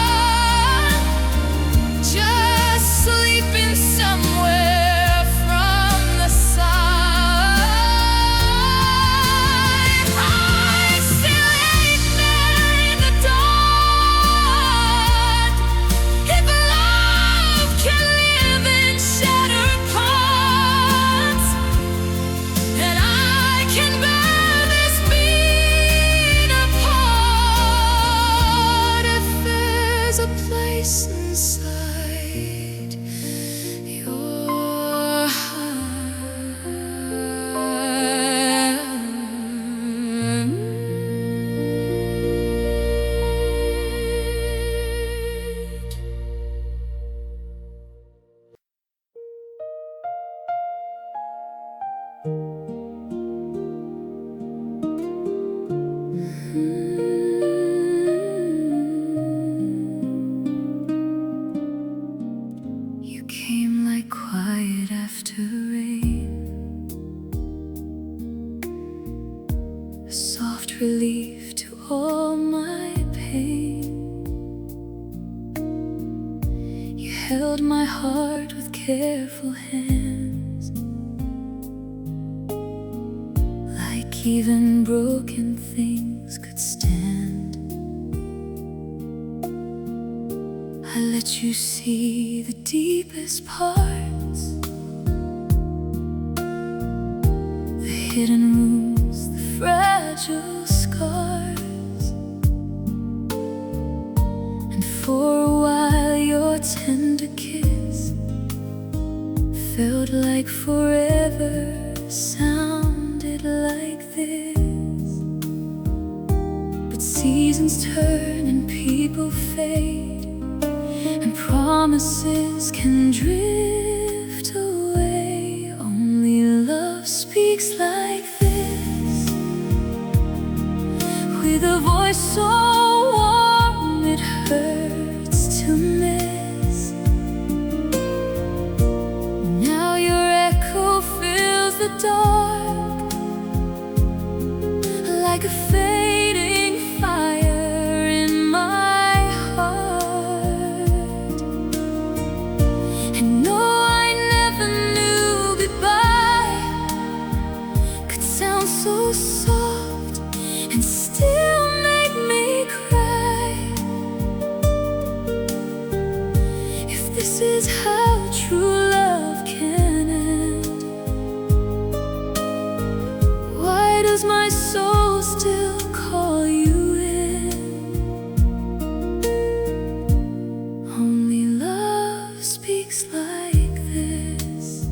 just sleeping somewhere from the side. I'm still laying there in the dark. If love can live in shattered parts, and I can bear this being apart. If there's a place inside your heart. You came like quiet after rain, a soft relief to all my pain. You held my heart with careful hands, like even broken things could stand. I let you see the deepest parts, the hidden rooms, the fragile scars. And for a while your tender kiss felt like forever, sounded like this. But seasons turn and people fade, and promises can drift away. Only love speaks like this, with a voice so warm it hurts to miss. Now your echo fills the dark, like a fading fire in my heart. And no, I never knew goodbye could sound so soft and still make me cry. If this is how true love can end, why does my soul still call you in? Only love speaks like this.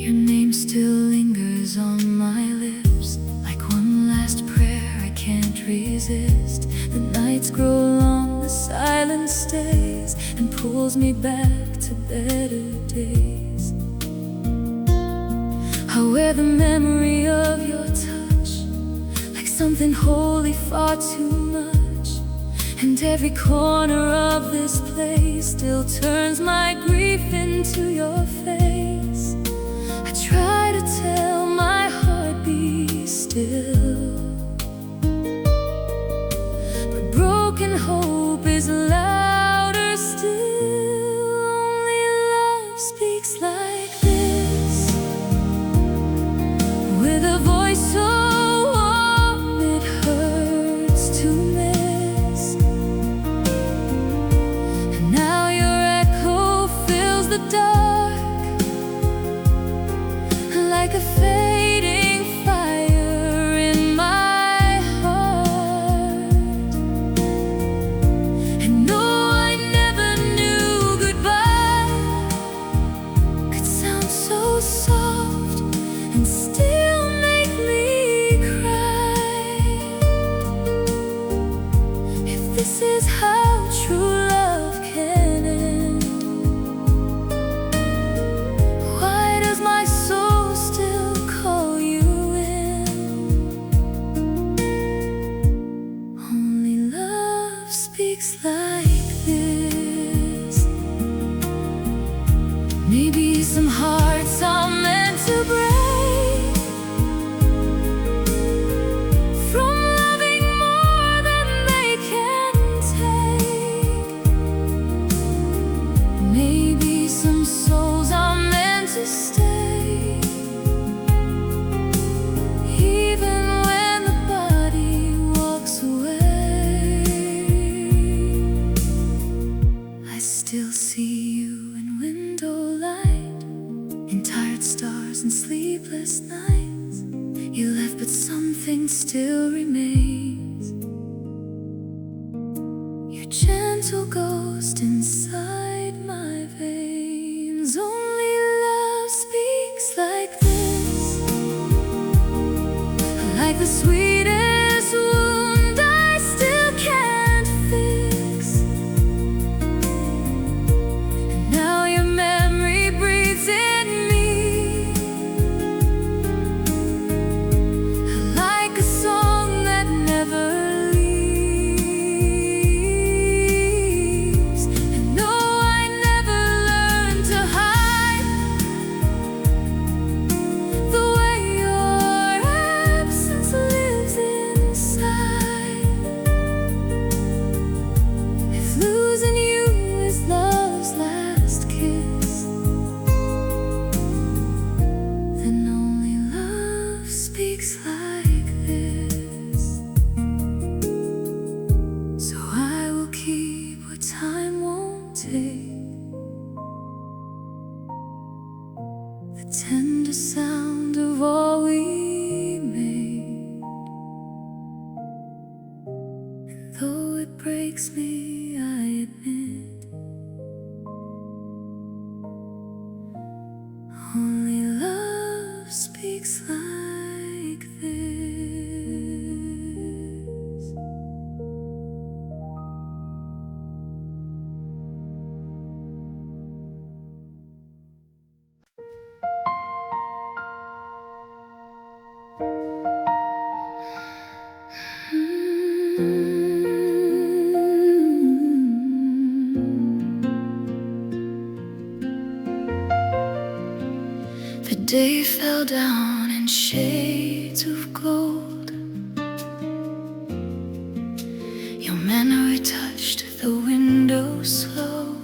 Your name still lingers on my lips, like one last prayer I can't resist. The nights grow long, the silence stays, and pulls me back to better days. I wear the memory of your touch, like something holy far too much, and every corner of this place still turns my grief into your face. I try to tell my heart be still, but broken hope is louder still. Only love speaks like this, with a voice so warm it hurts to miss. And now your echo fills the dark, like a fading fire in my heart. And no, I never knew goodbye could sound so soft and still make me cry. If this is how true love can end, why does my soul still call you in? Only love speaks like this. Maybe some hearts are meant to break from loving more than they can take. Maybe some souls are meant to stay, even when the body walks away. I still see you in window light, in tired stars and sleepless nights. You left, but something still remains. Your gentle ghost inside my veins. Only love speaks like this, like the sweetest wound I still can't fix. And now your memory breathes in me, like a song that never leaves. And no, I never learned to hide the way your absence lives inside. If losing you is love's last kiss, then only love speaks like this. So I will keep what time won't take, the tender sound of all we made. And though it breaks me, I admit, only love speaks like this. The day fell down in shades of gold. Your memory touched the window slow.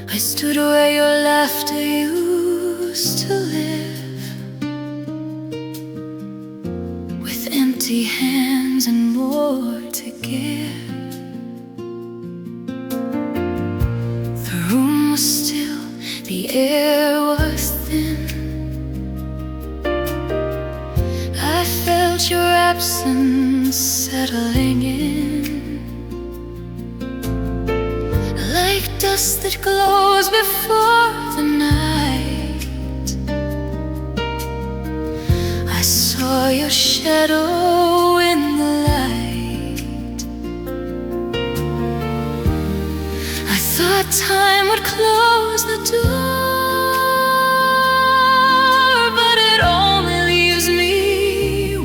I stood where your laughter used to live, with empty hands and more to give. The room was still, the air was thin. I felt your absence settling in, like dust that glows before the night. I saw your shadow in the light. I thought time would close the door, but it only leaves me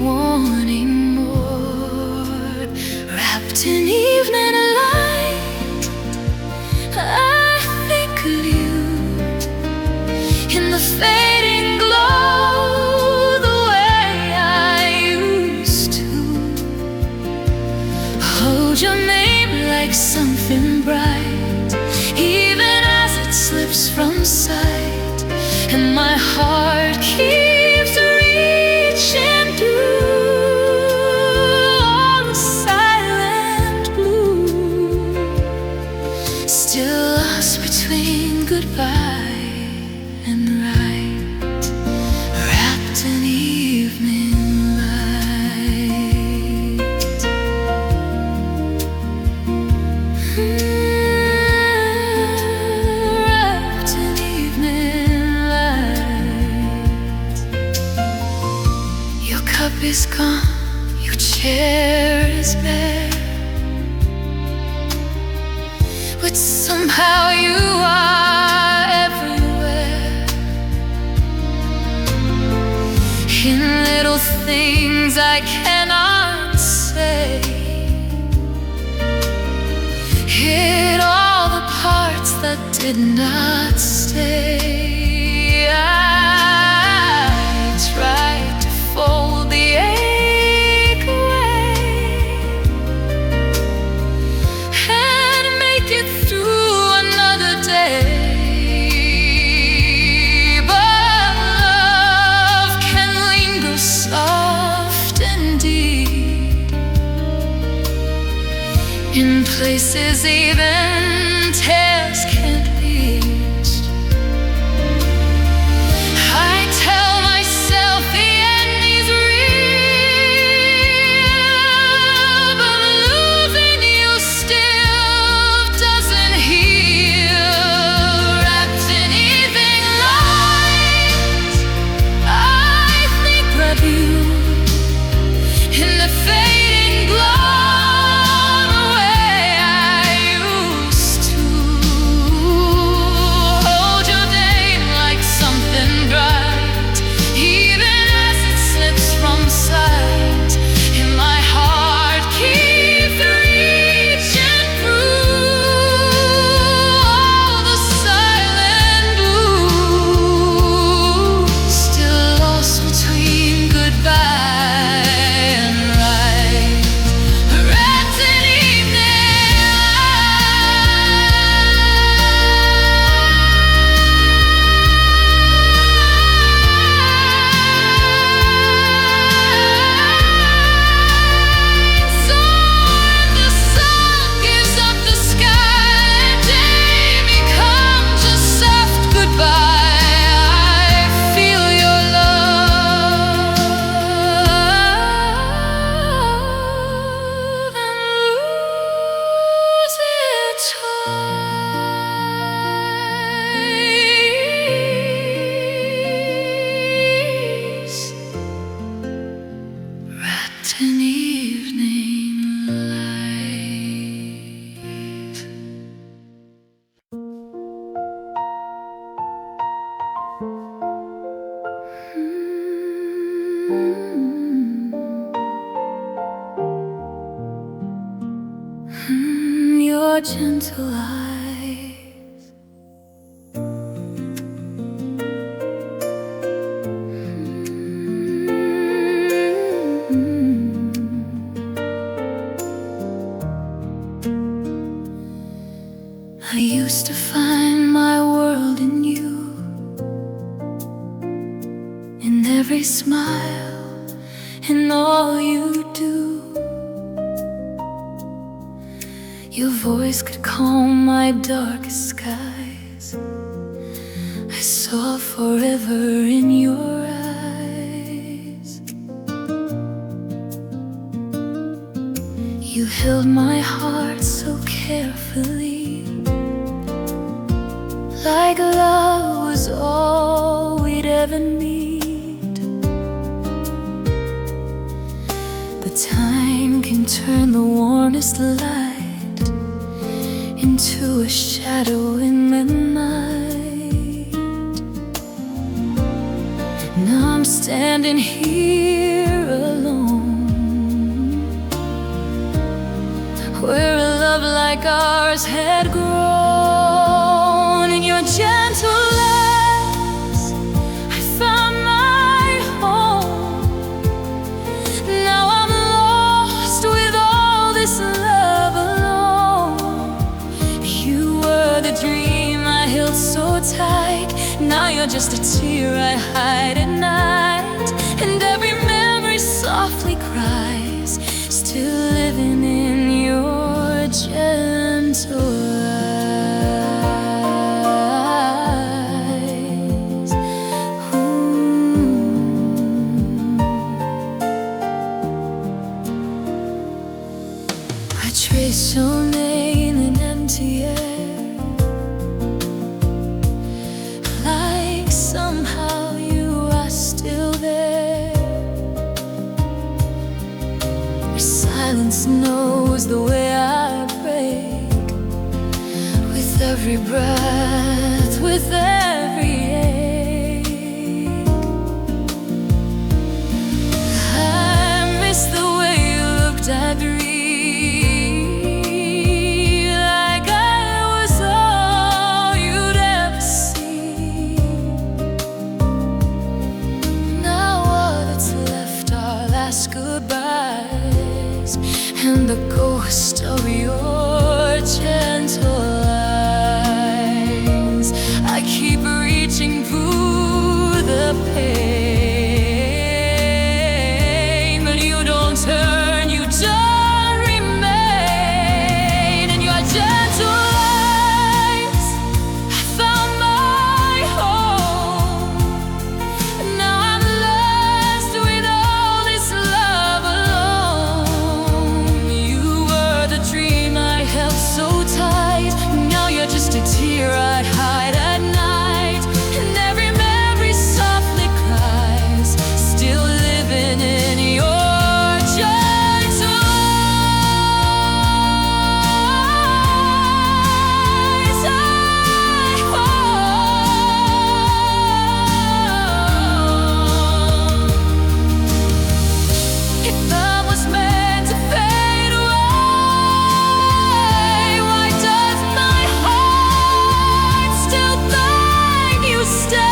is gone, your chair is bare, but somehow you are everywhere. In little things I cannot say, hit all the parts that did not stay. I tried to fold the ache away and make it through another day, but love can linger soft and deep in places even tears can't reach. I tell myself the end is real, but losing you still doesn't heal. Wrapped in evening light, I think of you in the fading glow. An evening light. Your gentle eyes, I used to find my world in you, in every smile, in all you do. Your voice could calm my darkest skies. I saw forever in your eyes. You held my heart so carefully, like love was all we'd ever need. But time can turn the warmest light into a shadow in the night. Now I'm standing here alone, where a love like ours had grown. In your gentle lays, I found my home. Now I'm lost with all this love alone. You were the dream I held so tight. Now you're just a tear I hide at night, and every memory softly cries, still living in your gentle eyes. I trace your name in empty air, like somehow you are still there. silence knows the way I break. With every breath, with every ache, I miss the way you looked at me, like I was all you'd ever see. Now all that's left are last goodbyes and the ghost of your gentle eyes. I keep reaching through the pain, but you don't turn, you don't remain. In your gentle eyes, I found my home, and now I'm lost with all this love alone. You were the dream I held so tight, now you're just a tear I hide at night. And every memory softly cries, still living in your gentle eyes. If love was meant to fade away, why does my heart still beg you stay?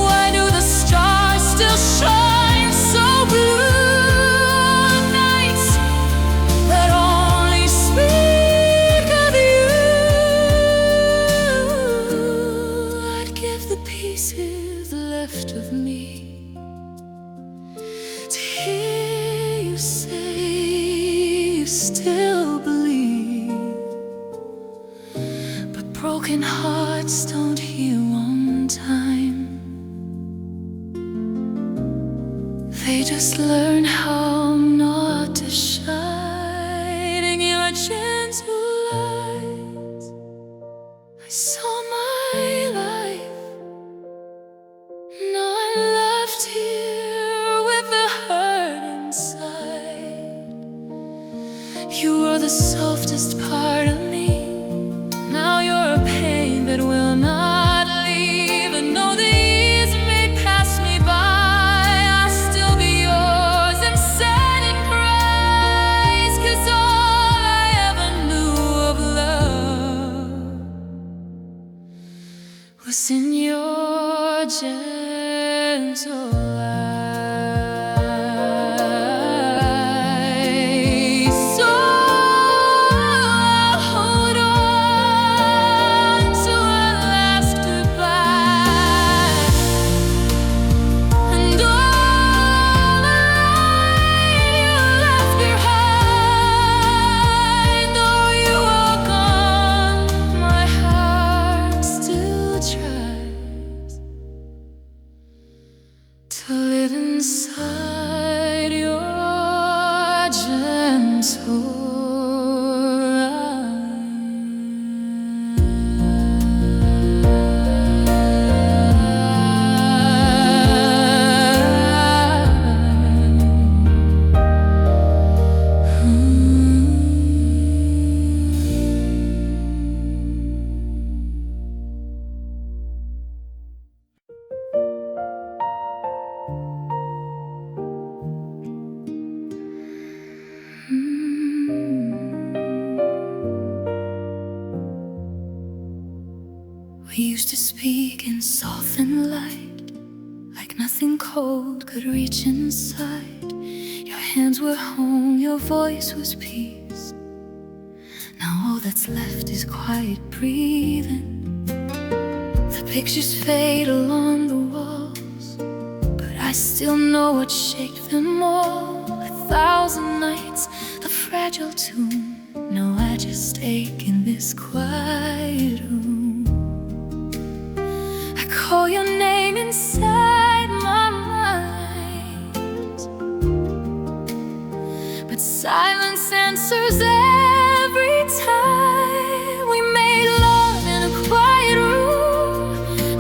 Why do the stars still shine so blue? Nights that only speak of you. I'd give the pieces left of me to hear you say you still believe. But broken hearts don't heal on time. They just learn how not to shine. In your gentle eyes, I saw my life. Now I'm left here with the hurt inside. You were the softest part of me, now you're a pain that will not leave. And though the years may pass me by, I'll still be yours and sad and cries. 'Cause all I ever knew of love was in your gentle eyes. So I'll hold on to our last goodbye, and all the light you left behind. Though you are gone, my heart still tries to live inside your gentle We used to speak in softened light, like nothing cold could reach inside. Your hands were home, your voice was peace. Now all that's left is quiet breathing. The pictures fade along the walls, but I still know what shaped them all. 1,000 nights, a fragile tune. No, I just ache in this quiet room. I call your name inside my mind, but silence answers every time. We made love in a quiet room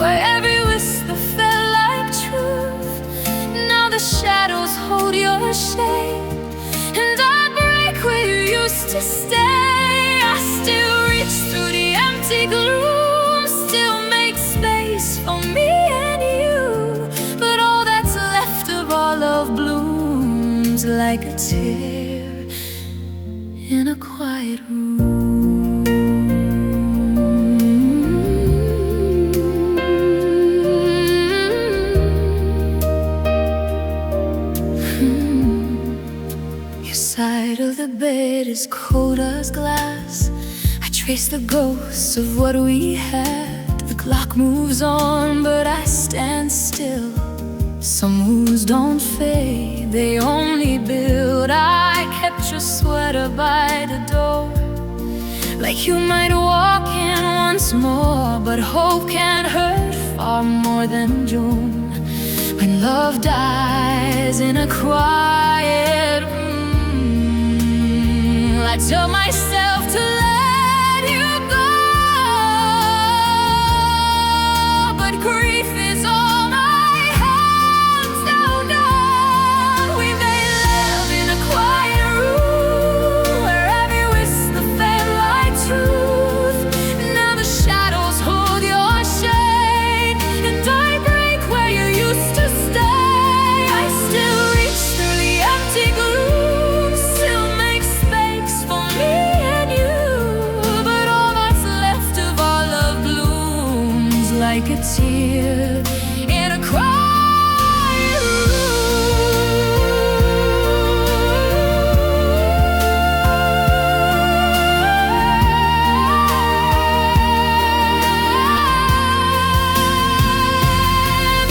where every whisper felt like truth. Now the shadows hold your shade, and I break where you used to stay. I still reach through the empty gloom, still make space for me and you. But all that's left of our love blooms like a tear in a quiet room. Your side of the bed is cold as glass. I trace the ghosts of what we had. The clock moves on, but I stand still. Some wounds don't fade, they only build. I kept your sweater by the door, like you might walk in once more. But hope can hurt far more than June, when love dies in a quiet room. I tell myself to let you go, but grief is all my hands now done. We made love in a quiet room, where every whisper felt like truth. Now the shadows hold your shade, and I break where you used to stay. I still reach through the empty gloom, still make space for me and you. But all that's left of our love blooms like a tear in a quiet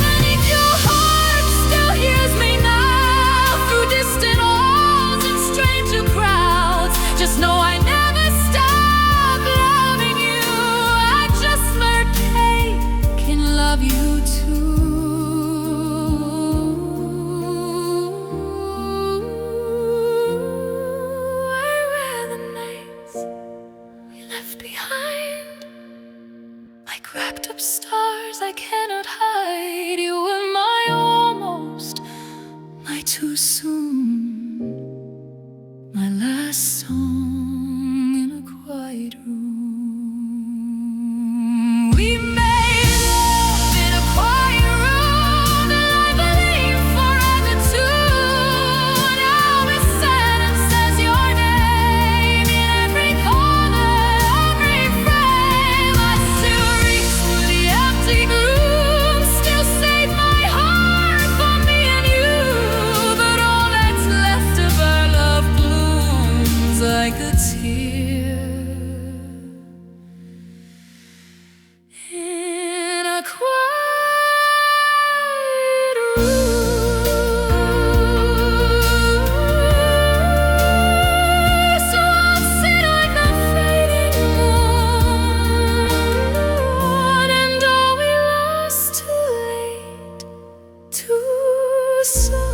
Beneath your heart still hears me now, through distant halls and stranger crowds. Just know I never stop loving you. I just learned pain can love you too. I wear the nights we left behind, like wrapped up stars I cannot hide. You were my almost, my too soon, my last song in a quiet room. We made love in a quiet room, and I believe forever too. Now it says your name in every corner, every frame. I still reach through the empty gloom, still save my heart for me and you. But all that's left of our love blooms like a tear in a quiet room. So I'll sit like a fading moon, and all we lost too late, too soon.